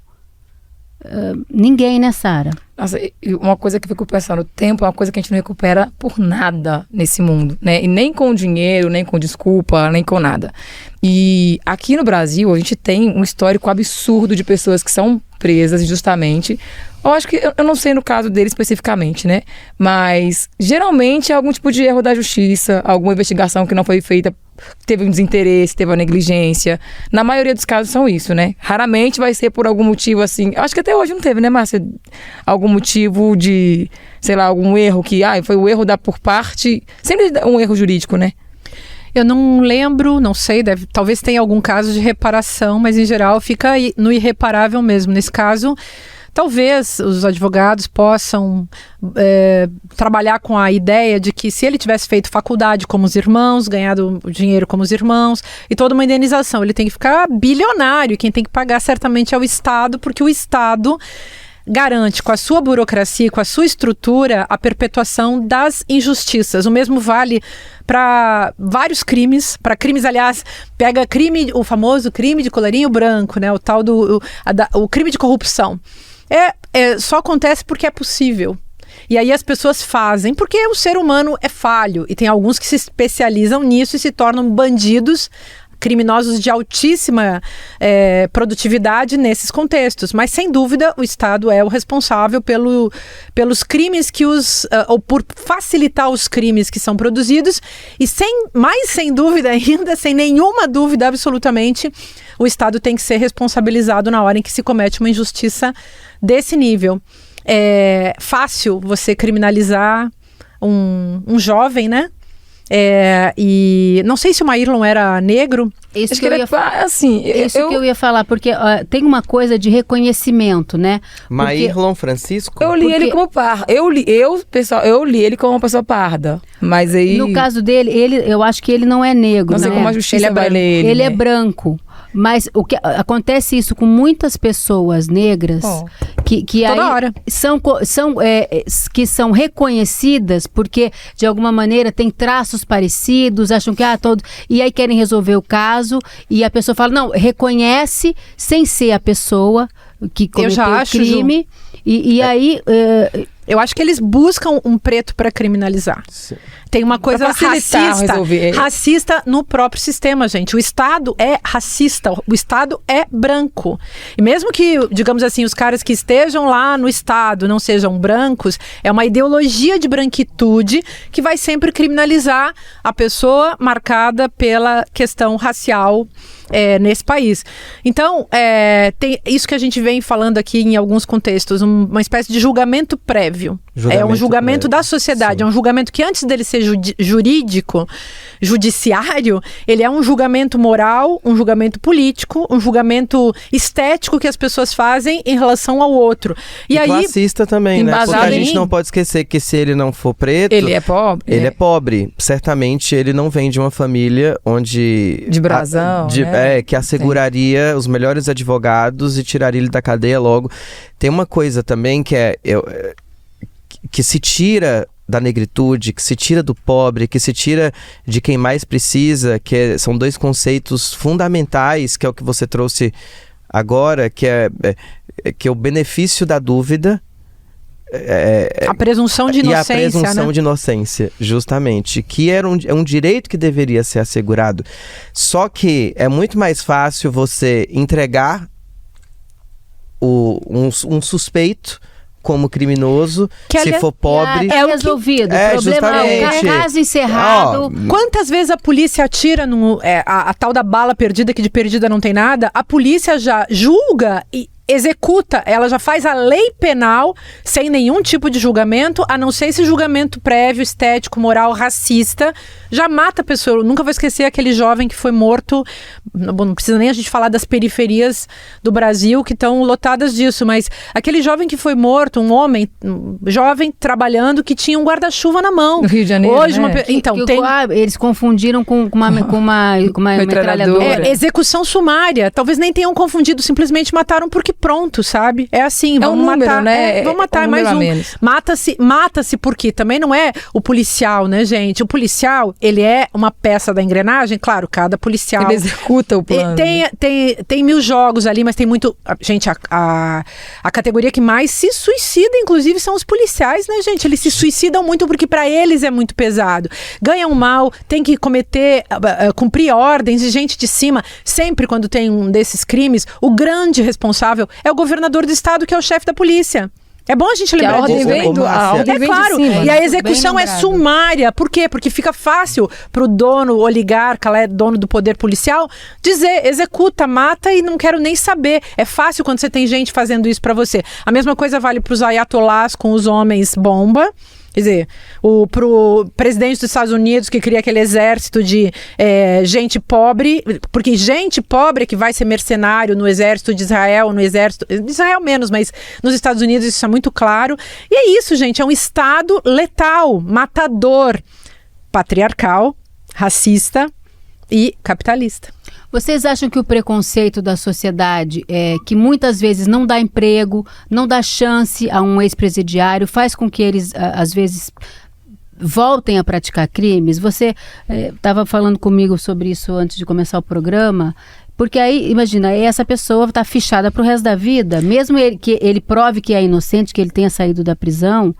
Ninguém, né, Sara?
Nossa, uma coisa que eu fico pensando, o tempo é uma coisa que a gente não recupera por nada nesse mundo, né? E nem com dinheiro, nem com desculpa, nem com nada. E aqui no Brasil, a gente tem um histórico absurdo de pessoas que são presas injustamente. Eu acho que, eu não sei no caso dele especificamente, né? Mas, geralmente, é algum tipo de erro da justiça, alguma investigação que não foi feita, teve um desinteresse, teve uma negligência. Na maioria dos casos são isso, né? Raramente vai ser por algum motivo assim. Acho que até hoje não teve, né, Márcia? Algum motivo de, sei lá, algum erro que, foi o erro por parte. Sempre um erro jurídico, né?
Eu não lembro, não sei, talvez tenha algum caso de reparação, mas em geral fica no irreparável mesmo. Nesse caso, talvez os advogados possam trabalhar com a ideia de que se ele tivesse feito faculdade como os irmãos, ganhado dinheiro como os irmãos e toda uma indenização, ele tem que ficar bilionário. Quem tem que pagar certamente é o Estado, porque o Estado garante com a sua burocracia, com a sua estrutura, a perpetuação das injustiças. O mesmo vale para vários crimes, aliás, pega o famoso crime de colarinho branco, né? O tal o crime de corrupção. Só acontece porque é possível. E aí as pessoas fazem, porque o ser humano é falho. E tem alguns que se especializam nisso e se tornam bandidos, criminosos de altíssima produtividade nesses contextos. Mas, sem dúvida, o Estado é o responsável pelos crimes ou por facilitar os crimes que são produzidos. E sem dúvida ainda, sem nenhuma dúvida absolutamente, o Estado tem que ser responsabilizado na hora em que se comete uma injustiça desse nível. É fácil você criminalizar um jovem, né? E não sei se o Maírlon era negro.
Isso que eu ia falar, porque tem uma coisa de reconhecimento, né?
Maírlon Francisco?
Eu li ele como pardo. Eu li ele como uma pessoa parda. Mas aí...
No caso dele, eu acho que ele não é negro,
não sei como a justiça vai ler ele.
Ele é branco. Mas o que acontece isso com muitas pessoas negras que
toda
aí
hora
que são reconhecidas porque de alguma maneira têm traços parecidos, acham que e aí querem resolver o caso e a pessoa fala, não, reconhece sem ser a pessoa que cometeu o crime. E aí...
eu acho que eles buscam um preto para criminalizar.
Sim.
Tem uma coisa racista no próprio sistema, gente. O Estado é racista, o Estado é branco. E mesmo que, digamos assim, os caras que estejam lá no Estado não sejam brancos, é uma ideologia de branquitude que vai sempre criminalizar a pessoa marcada pela questão racial nesse país. Então, tem isso que a gente vem falando aqui em alguns contextos, uma espécie de julgamento prévio. É um julgamento da sociedade, sim. É um julgamento que antes dele ser jurídico, judiciário, ele é um julgamento moral, um julgamento político, um julgamento estético que as pessoas fazem em relação ao outro. E aí,
classista também, né? Porque a gente não pode esquecer que se ele não for preto...
Ele é pobre.
Ele é pobre. Certamente ele não vem de uma família onde...
De brasão, né?
Que asseguraria os melhores advogados e tiraria ele da cadeia logo. Tem uma coisa também que que se tira da negritude, que se tira do pobre, que se tira de quem mais precisa, são dois conceitos fundamentais, que é o que você trouxe agora, que é o benefício da dúvida,
a presunção de inocência,
e a presunção,
né?
de inocência, justamente, que é um direito que deveria ser assegurado. Só que é muito mais fácil você entregar um suspeito como criminoso, se for pobre...
É resolvido. O problema é o caso encerrado.
Quantas vezes a polícia atira a tal da bala perdida, que de perdida não tem nada, a polícia já julga e executa, ela já faz a lei penal sem nenhum tipo de julgamento, a não ser esse julgamento prévio, estético, moral, racista, já mata a pessoa. Eu nunca vou esquecer aquele jovem que foi morto, não precisa nem a gente falar das periferias do Brasil que estão lotadas disso, mas aquele jovem que foi morto, um homem jovem trabalhando que tinha um guarda-chuva na mão.
No Rio de Janeiro,
hoje,
né?
Eles confundiram com uma metralhadora.
Execução sumária. Talvez nem tenham confundido, simplesmente mataram porque pronto, sabe? É assim, vamos matar, né? Vamos matar mais um. Mata-se porque também não é o policial, né, gente? O policial, ele é uma peça da engrenagem, claro, cada policial...
Ele executa o plano.
Tem 1000 jogos ali, mas tem muito... Gente, a categoria que mais se suicida, inclusive, são os policiais, né, gente? Eles se suicidam muito porque para eles é muito pesado. Ganham mal, tem que cumprir ordens de gente de cima. Sempre quando tem um desses crimes, o grande responsável é o governador do estado, que é o chefe da polícia. É bom a gente lembrar disso. Claro. E a execução é sumária. Por quê? Porque fica fácil pro dono, oligarca, dono do poder policial, dizer, executa, mata e não quero nem saber. É fácil quando você tem gente fazendo isso pra você. A mesma coisa vale pros ayatollahs com os homens bomba. Quer dizer, pro presidente dos Estados Unidos, que cria aquele exército de gente pobre, porque gente pobre que vai ser mercenário no exército de Israel, Israel menos, mas nos Estados Unidos isso é muito claro. E é isso, gente, é um Estado letal, matador, patriarcal, racista e capitalista.
Vocês acham que o preconceito da sociedade, que muitas vezes não dá emprego, não dá chance a um ex-presidiário, faz com que eles, às vezes, voltem a praticar crimes? Você estava falando comigo sobre isso antes de começar o programa, porque aí, imagina, essa pessoa está fichada para o resto da vida, mesmo que ele prove que é inocente, que ele tenha saído da prisão,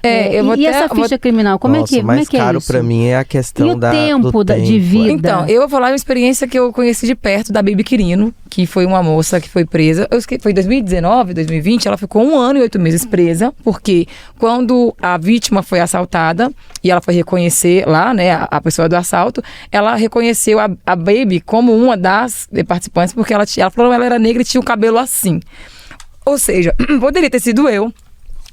E essa ficha criminal, como é que é isso?
Mais caro pra mim é a questão
do tempo. De vida.
Então, eu vou falar uma experiência que eu conheci de perto da Baby Quirino, que foi uma moça que foi presa. Foi em 2019, 2020, ela ficou 1 ano e 8 meses presa, porque quando a vítima foi assaltada e ela foi reconhecer lá, né, a pessoa do assalto, ela reconheceu a Baby como uma das participantes, porque ela falou que ela era negra e tinha o cabelo assim. Ou seja, poderia ter sido eu,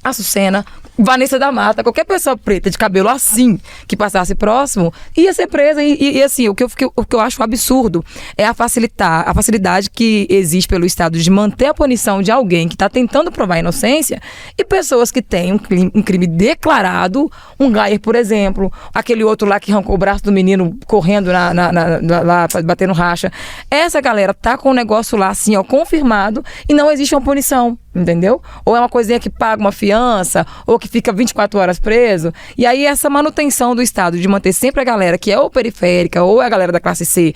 Açucena, Vanessa da Mata, qualquer pessoa preta de cabelo assim, que passasse próximo, ia ser presa. E assim, o que eu acho um absurdo é a facilidade que existe pelo Estado de manter a punição de alguém que está tentando provar a inocência, e pessoas que têm um crime declarado, um Gayer, por exemplo, aquele outro lá que arrancou o braço do menino correndo lá, batendo racha. Essa galera tá com o negócio lá assim, ó, confirmado, e não existe uma punição. Entendeu? Ou é uma coisinha que paga uma fiança, ou que fica 24 horas preso. E aí essa manutenção do Estado de manter sempre a galera que é ou periférica, ou é a galera da classe C,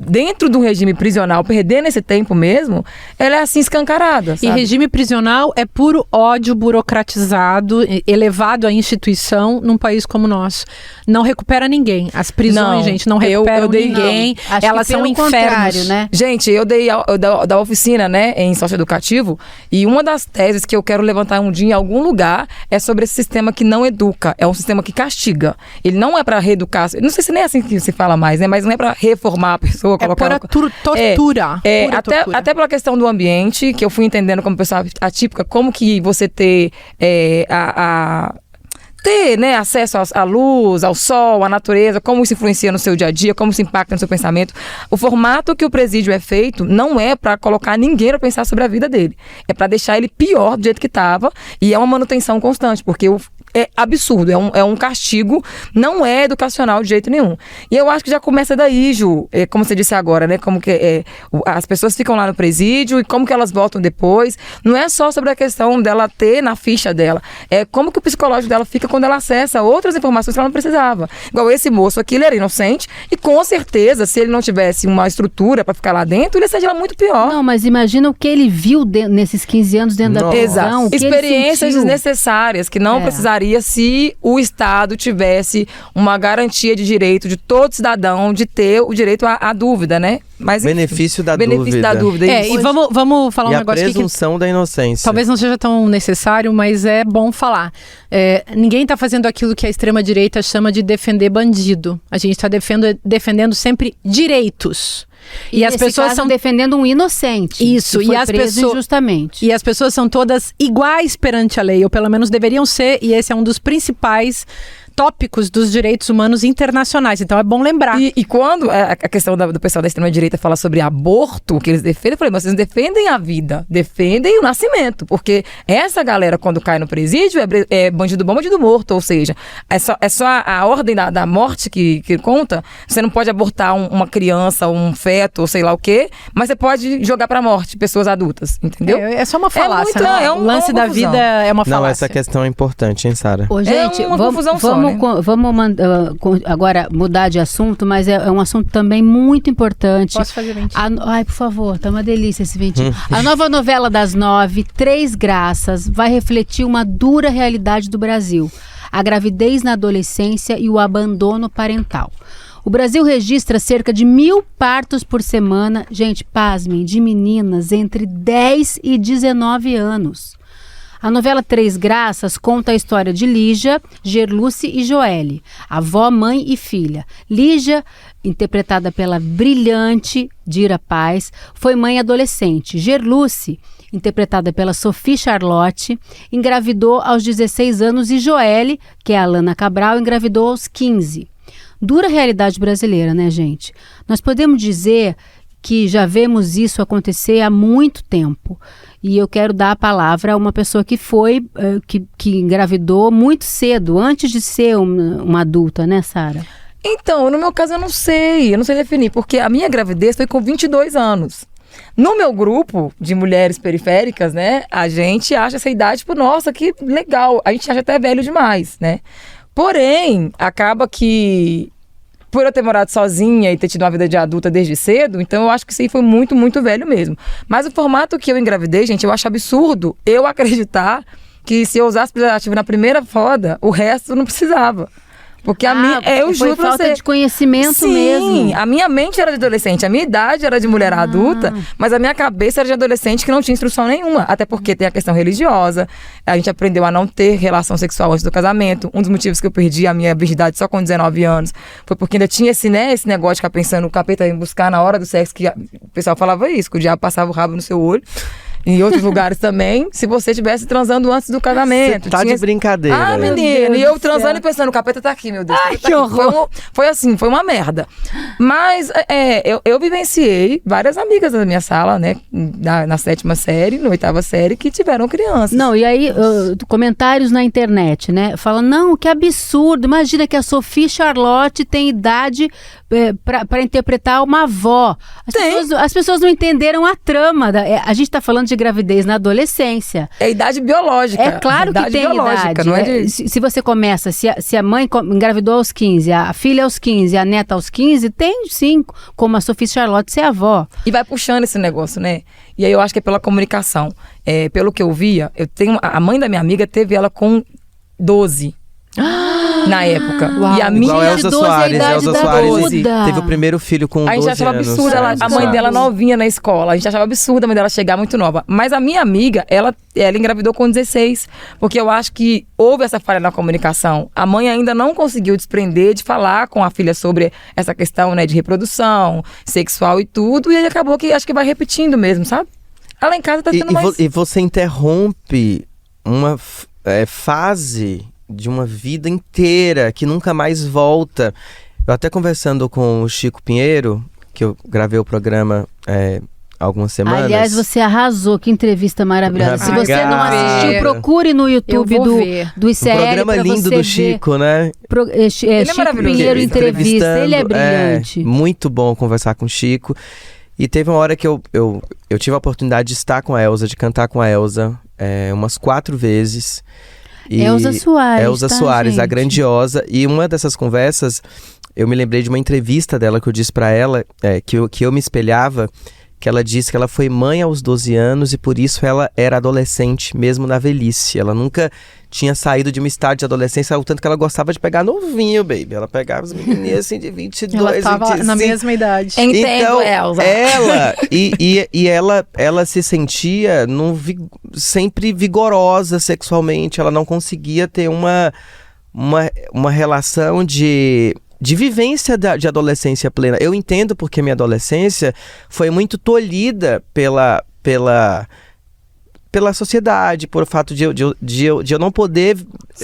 dentro do regime prisional, perdendo esse tempo mesmo, ela é assim escancarada, sabe?
E regime prisional é puro ódio burocratizado, elevado à instituição num país como o nosso. Não recupera ninguém. As prisões, gente, não recuperam ninguém. Elas são infernos,
né?
Gente, eu dei da oficina, né, em socioeducativo, e uma das teses que eu quero levantar um dia em algum lugar é sobre esse sistema que não educa. É um sistema que castiga. Ele não é para reeducar. Não sei se nem é assim que se fala mais, né? Mas não é para reformar a pessoa.
Colocar tortura.
Até pela questão do ambiente, que eu fui entendendo como pessoa atípica, como que você ter ter, né, acesso à luz, ao sol, à natureza, como isso influencia no seu dia a dia, como isso impacta no seu pensamento. O formato que o presídio é feito não é para colocar ninguém para pensar sobre a vida dele. É para deixar ele pior do jeito que estava, e é uma manutenção constante, porque é absurdo, é um castigo, não é educacional de jeito nenhum. E eu acho que já começa daí, Ju, como você disse agora, né, como que as pessoas ficam lá no presídio e como que elas voltam depois. Não é só sobre a questão dela ter na ficha dela, é como que o psicológico dela fica quando ela acessa outras informações que ela não precisava. Igual esse moço aqui, ele era inocente, e com certeza, se ele não tivesse uma estrutura para ficar lá dentro, ele seria muito pior.
Não, mas imagina o que ele viu nesses 15 anos dentro da prisão.
Experiências desnecessárias que não precisaria se o Estado tivesse uma garantia de direito de todo cidadão de ter o direito à dúvida, né? Mas,
benefício da dúvida.
E vamos falar um negócio aqui.
E a presunção da inocência.
Talvez não seja tão necessário, mas é bom falar. Ninguém está fazendo aquilo que a extrema-direita chama de defender bandido. A gente está defendendo sempre direitos.
E as pessoas estão defendendo um inocente.
Isso,
que foi preso injustamente.
E as pessoas são todas iguais perante a lei, ou pelo menos deveriam ser, e esse é um dos principais tópicos dos direitos humanos internacionais. Então é bom lembrar.
E quando a questão do pessoal da extrema-direita fala sobre aborto, que eles defendem, eu falei, mas vocês defendem a vida, defendem o nascimento, porque essa galera, quando cai no presídio, é bandido bom, bandido morto, ou seja, é só a ordem da morte que conta. Você não pode abortar uma criança, um feto, ou sei lá o quê, mas você pode jogar pra morte pessoas adultas, entendeu?
É só uma falácia, né? O lance da vida é uma falácia.
Não, essa questão é importante, hein, Sara?
Ô, gente,
uma confusão só.
Vamos agora mudar de assunto, mas é um assunto também muito importante.
Posso fazer ventinho?
Ai, por favor, tá uma delícia esse ventinho. A nova novela das 9, Três Graças, vai refletir uma dura realidade do Brasil: a gravidez na adolescência e o abandono parental. O Brasil registra cerca de 1.000 partos por semana, gente, pasmem, de meninas entre 10 e 19 anos. A novela Três Graças conta a história de Lígia, Gerluce e Joelle, avó, mãe e filha. Lígia, interpretada pela brilhante Dira Paz, foi mãe adolescente. Gerluce, interpretada pela Sophie Charlotte, engravidou aos 16 anos e Joelle, que é a Alana Cabral, engravidou aos 15. Dura realidade brasileira, né, gente? Nós podemos dizer que já vemos isso acontecer há muito tempo. E eu quero dar a palavra a uma pessoa que que engravidou muito cedo, antes de ser uma adulta, né, Sara?
Então, no meu caso eu não sei definir, porque a minha gravidez foi com 22 anos. No meu grupo de mulheres periféricas, né, a gente acha essa idade, tipo, nossa, que legal, a gente acha até velho demais, né? Porém, acaba que, por eu ter morado sozinha e ter tido uma vida de adulta desde cedo, então eu acho que isso aí foi muito, muito velho mesmo. Mas o formato que eu engravidei, gente, eu acho absurdo eu acreditar que se eu usasse preservativo na primeira roda, o resto não precisava. Porque eu juro pra você...
falta de conhecimento mesmo.
Sim, a minha mente era de adolescente, a minha idade era de mulher adulta, mas a minha cabeça era de adolescente que não tinha instrução nenhuma. Até porque tem a questão religiosa, a gente aprendeu a não ter relação sexual antes do casamento. Um dos motivos que eu perdi a minha virgindade só com 19 anos foi porque ainda tinha esse negócio de ficar pensando, o capeta ia me buscar na hora do sexo, que o pessoal falava isso, que o diabo passava o rabo no seu olho. Em outros lugares também, se você estivesse transando antes do casamento.
Você tá de brincadeira.
Ah, menino, e eu transando e pensando, o capeta tá aqui, meu Deus.
Ai, que horror.
Foi assim, foi uma merda. Mas eu vivenciei várias amigas da minha sala, né, na 7ª série, na 8ª série, que tiveram crianças.
Não, e aí, comentários na internet, né? Falam, não, que absurdo, imagina que a Sophie Charlotte tem idade para interpretar uma avó. As pessoas não entenderam a trama. A gente tá falando de gravidez na adolescência.
É idade biológica.
É claro que tem idade.
Não é
se você começa, se a mãe engravidou aos 15, a filha aos 15, a neta aos 15, tem sim, como a Sophie Charlotte ser avó.
E vai puxando esse negócio, né? E aí eu acho que é pela comunicação. Pelo que eu via, a mãe da minha amiga teve ela com 12. Na época.
Uau.
E a minha
igual Elza Soares. Elza Soares teve o primeiro filho com 12 anos.
A gente achava absurda a mãe dela novinha na escola. A gente achava absurda a mãe dela chegar muito nova. Mas a minha amiga, ela engravidou com 16. Porque eu acho que houve essa falha na comunicação. A mãe ainda não conseguiu desprender de falar com a filha sobre essa questão, né, de reprodução, sexual e tudo. E aí acabou que acho que vai repetindo mesmo, sabe? Ela em casa tá sendo mais...
E você interrompe uma fase de uma vida inteira que nunca mais volta. Eu até conversando com o Chico Pinheiro, que eu gravei o programa há algumas semanas.
Aliás, você arrasou, que entrevista maravilhosa. Se você não assistiu, procure no YouTube do ICL.
Um programa lindo do Chico, né?
Chico Pinheiro entrevista, ele é brilhante.
Muito bom conversar com o Chico. E teve uma hora que eu tive a oportunidade de estar com a Elza, de cantar com a Elza umas 4 vezes.
Elza Soares,
Elza Soares, a grandiosa. E uma dessas conversas, eu me lembrei de uma entrevista dela que eu disse pra ela, que eu me espelhava, que ela disse que ela foi mãe aos 12 anos e por isso ela era adolescente, mesmo na velhice. Ela nunca tinha saído de um estágio de adolescência, o tanto que ela gostava de pegar novinho, baby. Ela pegava as menininhas assim de 22,
ela tava
25.
na mesma idade.
Entendo,
então,
Elza.
Ela se sentia sempre vigorosa sexualmente. Ela não conseguia ter uma relação de vivência de adolescência plena. Eu entendo porque minha adolescência foi muito tolhida pela sociedade, por fato de eu não poder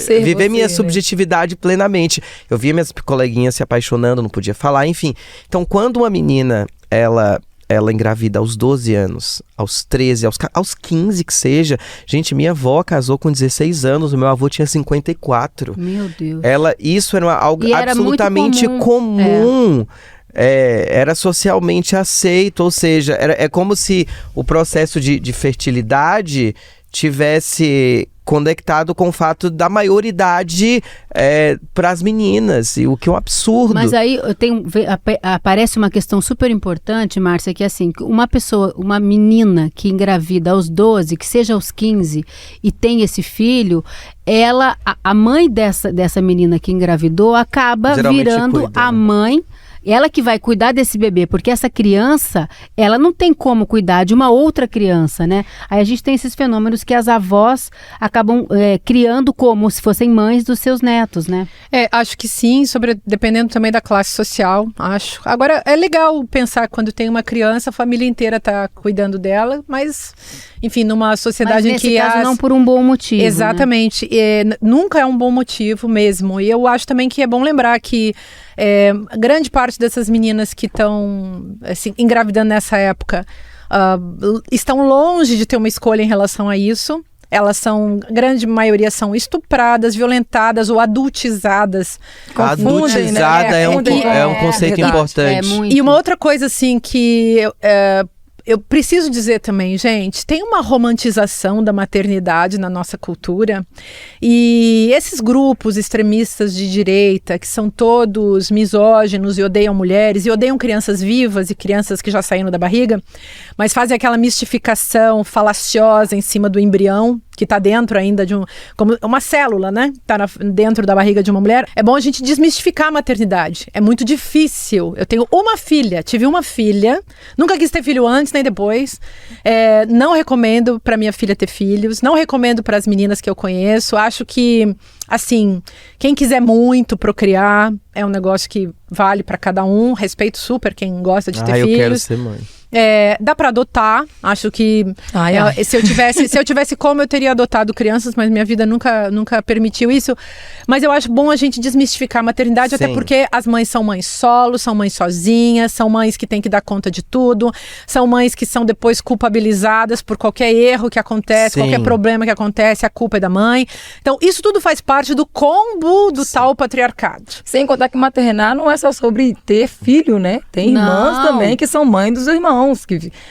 viver minha subjetividade plenamente. Eu via minhas coleguinhas se apaixonando, não podia falar, enfim. Então, quando uma menina, ela engravida aos 12 anos, aos 13, aos 15 que seja. Gente, minha avó casou com 16 anos, o meu avô tinha 54.
Meu Deus.
Isso era algo
era
absolutamente comum. Era socialmente aceito, ou seja, é como se o processo de fertilidade tivesse conectado com o fato da maioridade para as meninas, o que é um absurdo.
Mas aí aparece uma questão super importante, Márcia, que é assim, uma menina que engravida aos 12, que seja aos 15 e tem esse filho, a mãe dessa menina que engravidou acaba
geralmente
virando
cuida,
a mãe. Ela que vai cuidar desse bebê, porque essa criança, ela não tem como cuidar de uma outra criança, né? Aí a gente tem esses fenômenos que as avós acabam criando como se fossem mães dos seus netos, né?
Acho que sim, dependendo também da classe social, acho. Agora, é legal pensar quando tem uma criança, a família inteira está cuidando dela, mas, enfim, numa sociedade
mas
em que...
nesse caso não por um bom motivo,
exatamente. Né? Nunca é um bom motivo mesmo. E eu acho também que é bom lembrar que grande parte dessas meninas que estão assim, engravidando nessa época estão longe de ter uma escolha em relação a isso. Elas grande maioria são estupradas, violentadas ou adultizadas.
Adultizada, né? É um conceito importante.
E uma outra coisa assim que eu preciso dizer também, gente, tem uma romantização da maternidade na nossa cultura e esses grupos extremistas de direita, que são todos misóginos e odeiam mulheres e odeiam crianças vivas e crianças que já saíram da barriga, mas fazem aquela mistificação falaciosa em cima do embrião, que está dentro ainda como uma célula, né? Está dentro da barriga de uma mulher. É bom a gente desmistificar a maternidade. É muito difícil. Eu tenho uma filha, tive uma filha, nunca quis ter filho antes nem depois. Não recomendo para minha filha ter filhos, não recomendo para as meninas que eu conheço. Acho que, assim, quem quiser muito procriar, é um negócio que vale para cada um. Respeito super quem gosta de ter filhos.
Eu quero ser mãe.
Dá para adotar, acho que se eu tivesse como, eu teria adotado crianças, mas minha vida nunca permitiu isso. Mas eu acho bom a gente desmistificar a maternidade, até porque as mães são mães solo, são mães sozinhas, são mães que têm que dar conta de tudo, são mães que são depois culpabilizadas por qualquer erro que acontece, qualquer problema que acontece, a culpa é da mãe. Então isso tudo faz parte do combo do tal patriarcado.
Sem contar que maternar não é só sobre ter filho, né? Tem irmãs também que são mães dos irmãos.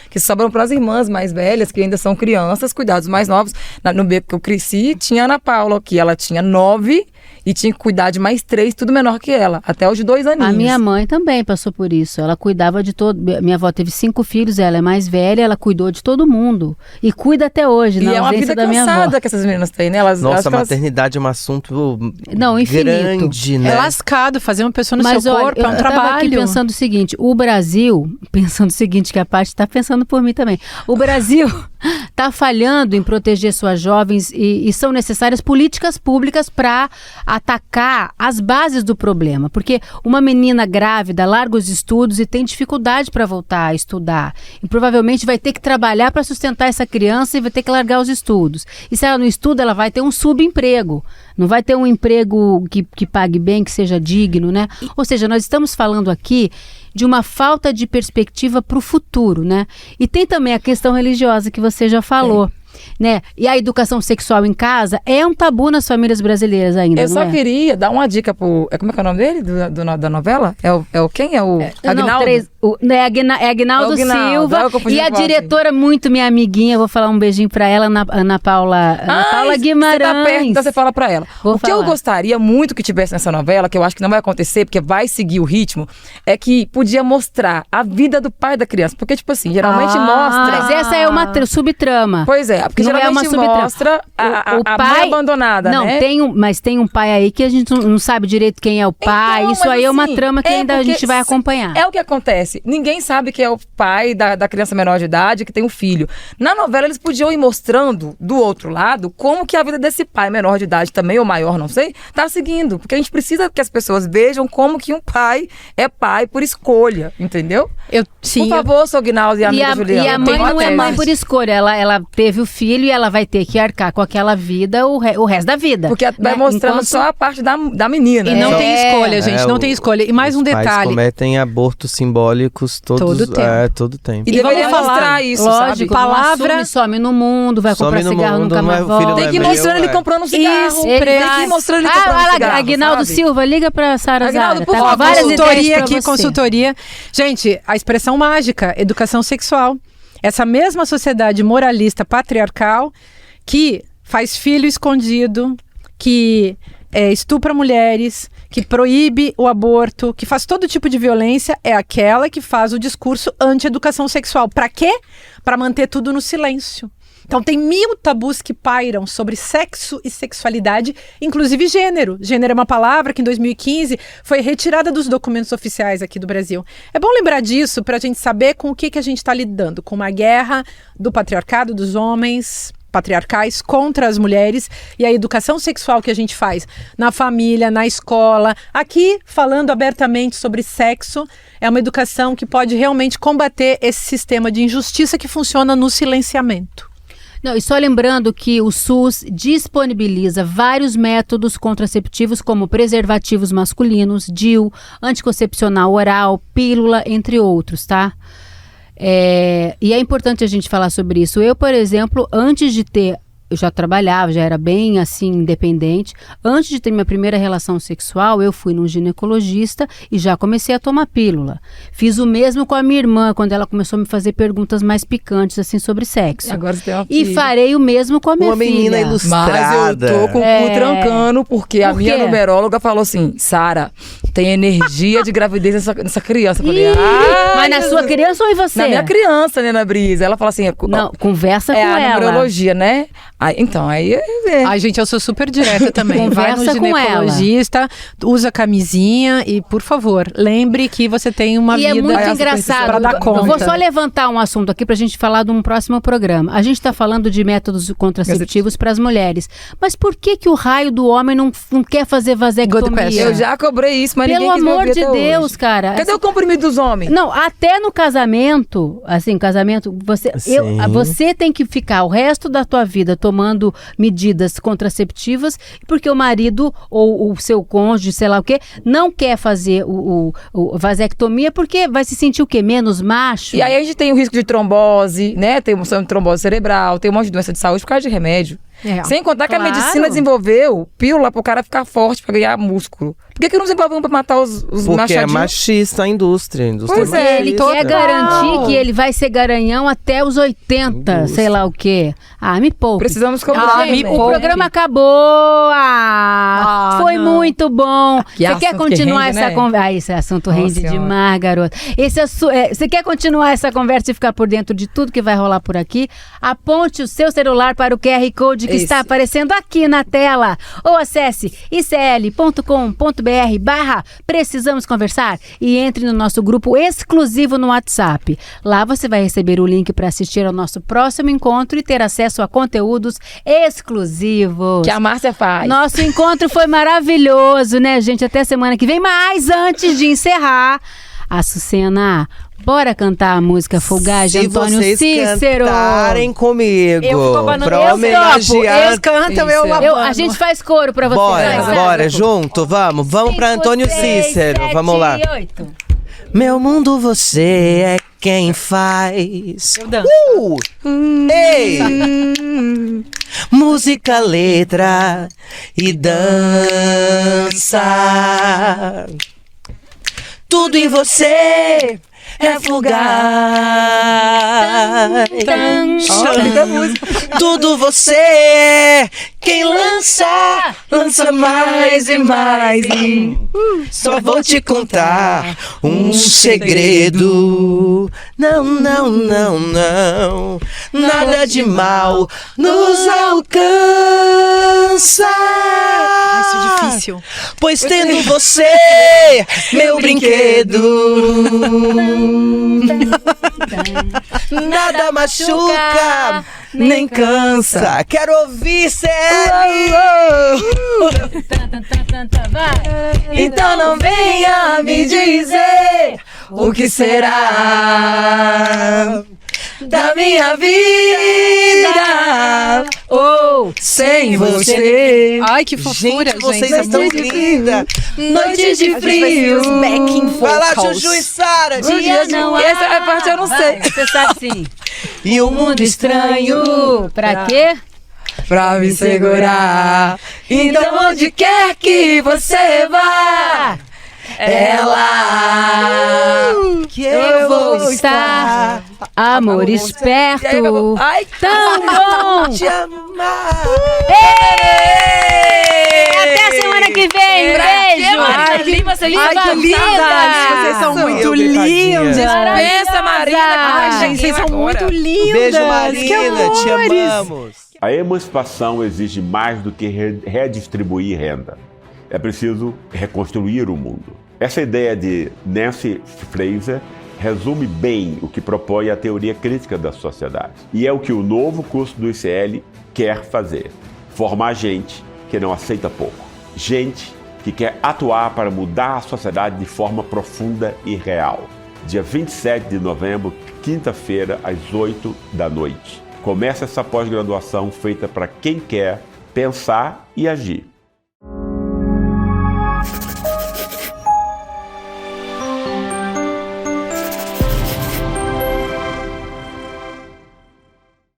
Que sobram para as irmãs mais velhas, que ainda são crianças, cuidados mais novos. No beco que eu cresci, tinha a Ana Paula, que ela tinha 9 e tinha que cuidar de mais 3, tudo menor que ela, até os de 2 aninhos.
A minha mãe também passou por isso. Ela cuidava de todo. Minha avó teve 5 filhos, ela é mais velha, ela cuidou de todo mundo. E cuida até hoje, na ausência da minha avó. E é uma vida cansada
que essas meninas têm, né?
Nossa, a maternidade é um assunto
infinito.
Grande, né?
É lascado, fazer uma pessoa no seu corpo, é um trabalho. Eu tava aqui
pensando o seguinte, o Brasil, que a Paty está pensando por mim também. O Brasil está falhando em proteger suas jovens e são necessárias políticas públicas para atacar as bases do problema. Porque uma menina grávida larga os estudos e tem dificuldade para voltar a estudar. E provavelmente vai ter que trabalhar para sustentar essa criança e vai ter que largar os estudos. E se ela não estuda, ela vai ter um subemprego. Não vai ter um emprego que pague bem, que seja digno, né? Ou seja, nós estamos falando aqui de uma falta de perspectiva para o futuro, né? E tem também a questão religiosa que você já falou. Né? E a educação sexual em casa é um tabu nas famílias brasileiras ainda.
Eu só queria dar uma dica pro. Como é que é o nome dele? Da novela? Quem? É o Aguinaldo?
É Aguinaldo Silva. E a diretora, muito minha amiguinha, vou falar um beijinho pra ela, Ana Paula Guimarães.
Você tá perto, então você fala pra ela. Que eu gostaria muito que tivesse nessa novela, que eu acho que não vai acontecer, porque vai seguir o ritmo, é que podia mostrar a vida do pai da criança. Porque, tipo assim, geralmente mostra.
Mas essa é uma subtrama.
Pois é, porque não geralmente mostra a pai, mãe abandonada,
não,
né?
Mas tem um pai aí que a gente não sabe direito quem é o pai. Então, isso aí é uma trama que ainda a gente vai acompanhar.
É o que acontece. Ninguém sabe que é o pai da criança menor de idade que tem um filho. Na novela, eles podiam ir mostrando do outro lado como que a vida desse pai menor de idade também, ou maior, não sei, tá seguindo. Porque a gente precisa que as pessoas vejam como que um pai é pai por escolha, entendeu? Por favor, sou Guinaldo e a amiga Juliana.
E a mãe não é mãe por escolha. Ela teve o filho e ela vai ter que arcar com aquela vida o resto da vida.
Porque vai mostrando só a parte da menina.
E não tem escolha, gente, não tem escolha. E mais um detalhe. Os pais
cometem abortos simbólicos todo tempo.
E deveria mostrar isso,
lógico,
sabe?
Palavra some no mundo, vai comprar cigarro, nunca mais volta.
Tem que ir mostrando ele comprando um cigarro. Tem que ir mostrando ele comprando um cigarro.
Aguinaldo Silva, liga pra Sara Zara.
Por favor, consultoria aqui, consultoria. Gente, a expressão mágica, educação sexual. Essa mesma sociedade moralista patriarcal que faz filho escondido, que estupra mulheres, que proíbe o aborto, que faz todo tipo de violência, é aquela que faz o discurso anti-educação sexual. Para quê? Para manter tudo no silêncio. Então tem 1000 tabus que pairam sobre sexo e sexualidade, inclusive gênero. Gênero é uma palavra que em 2015 foi retirada dos documentos oficiais aqui do Brasil. É bom lembrar disso para a gente saber com o que a gente está lidando. Com uma guerra do patriarcado, dos homens patriarcais contra as mulheres, e a educação sexual que a gente faz na família, na escola, aqui falando abertamente sobre sexo, é uma educação que pode realmente combater esse sistema de injustiça que funciona no silenciamento.
Não, e só lembrando que o SUS disponibiliza vários métodos contraceptivos como preservativos masculinos, DIU, anticoncepcional oral, pílula, entre outros, tá? E é importante a gente falar sobre isso. Eu, por exemplo, antes de ter... Eu já trabalhava, já era bem assim, independente. Antes de ter minha primeira relação sexual, eu fui num ginecologista e já comecei a tomar pílula. Fiz o mesmo com a minha irmã, quando ela começou a me fazer perguntas mais picantes, assim, sobre sexo.
Agora você tem uma filha.
E farei o mesmo com a minha filha.
Uma menina ilustrada.
Mas eu tô com o cu trancando, porque a minha numeróloga falou assim, Sara, tem energia de gravidez nessa criança. Eu falei,
mas na sua criança ou em você?
Na minha criança, né, na Brisa. Ela fala assim...
Não, conversa com ela.
É a numerologia, né?
Ai, gente, eu sou super direta também. Vai no
Conversa com
ginecologista, usa camisinha e, por favor, lembre que você tem uma vida...
E é muito engraçado.
Pra dar conta.
Eu vou só levantar um assunto aqui pra gente falar de um próximo programa. A gente tá falando de métodos contraceptivos para as mulheres. Mas por que o raio do homem não quer fazer vasectomia?
Eu já cobrei isso, mas
Pelo
ninguém quis me
amor
ouvir
de
até
Deus,
hoje.
cara.
Cadê o comprimido dos homens?
Não, até no casamento, você tem que ficar o resto da tua vida tomando medidas contraceptivas, porque o marido ou o seu cônjuge, sei lá o quê, não quer fazer o vasectomia, porque vai se sentir o quê? Menos macho?
E aí a gente tem o risco de trombose, né? Tem trombose cerebral, tem um monte de doença de saúde por causa de remédio. Sem contar que a medicina desenvolveu pílula pro cara ficar forte, pra ganhar músculo. Por que não desenvolveu pra matar os
Porque
machadinhos?
é machista a indústria.
Pois é,
Ele quer garantir que ele vai ser garanhão até os 80, sei lá o quê. Me poupe.
Precisamos cobrar.
me
O
poupe.
programa acabou. Foi
não.
muito bom.
Que
Você quer
assunto que
continuar
rende,
essa
né?
conversa? Esse assunto
Nossa
rende
Senhora.
demais, garota. Você quer continuar essa conversa e ficar por dentro de tudo que vai rolar por aqui? Aponte o seu celular para o QR Code que está aparecendo aqui na tela. Ou acesse icl.com.br/precisamos conversar e entre no nosso grupo exclusivo no WhatsApp. Lá você vai receber o link para assistir ao nosso próximo encontro e ter acesso a conteúdos exclusivos.
Que a Márcia faz.
Nosso encontro foi maravilhoso, né, gente? Até semana que vem. Mas antes de encerrar, Açucena, bora cantar a música Folgagem, Antônio
vocês
Cícero.
cantarem comigo,
Eu fico abanando-
pra
eu
homenagear...
Eles cantam, eu
Isso.
abano.
A gente faz coro pra você.
Bora,
vai,
bora, junto, vamos pra Antônio
5, 6,
Cícero,
7,
vamos lá.
8.
Meu mundo você é quem faz.
Eu danço.
Ei! Música, letra e dança. Tudo em você é fugaz. Tudo você é quem lança mais e mais. Só vou te contar um segredo. Não, não, não, não. Nada de mal nos alcança.
Ai, isso é difícil.
Pois tendo você, meu brinquedo, nada machuca, nem cansa. Quero ouvir Celi. Então não venha me dizer o que será da minha vida sem você.
Ai, que fofura,
Gente, vocês
gente.
estão lindas. Noites de
A gente vai
frio.
ser os backing
Vai lá,
vocals.
Juju e Sara.
Dia não há.
Essa parte eu não sei.
Você sabe sim.
E o mundo estranho
Pra quê?
Pra me segurar. Então onde quer que você vá, é lá
que
Eu vou estar, amor esperto,
Ai,
tão bom.
te amar.
Até semana que vem, beijo.
Ai, que linda,
Ai, que lindas! Vocês são muito
Eu, gritadinha.
lindas!
Pensa, Marina.
Ai, gente, vocês são muito lindas!
Beijo,
Que
Marina. Te
amores.
amamos.
A emancipação exige mais do que redistribuir renda. É preciso reconstruir o mundo. Essa ideia de Nancy Fraser resume bem o que propõe a teoria crítica da sociedade. E é o que o novo curso do ICL quer fazer. Formar gente que não aceita pouco. Gente que quer atuar para mudar a sociedade de forma profunda e real. Dia 27 de novembro, quinta-feira, às 8 da noite. Começa essa pós-graduação feita para quem quer pensar e agir.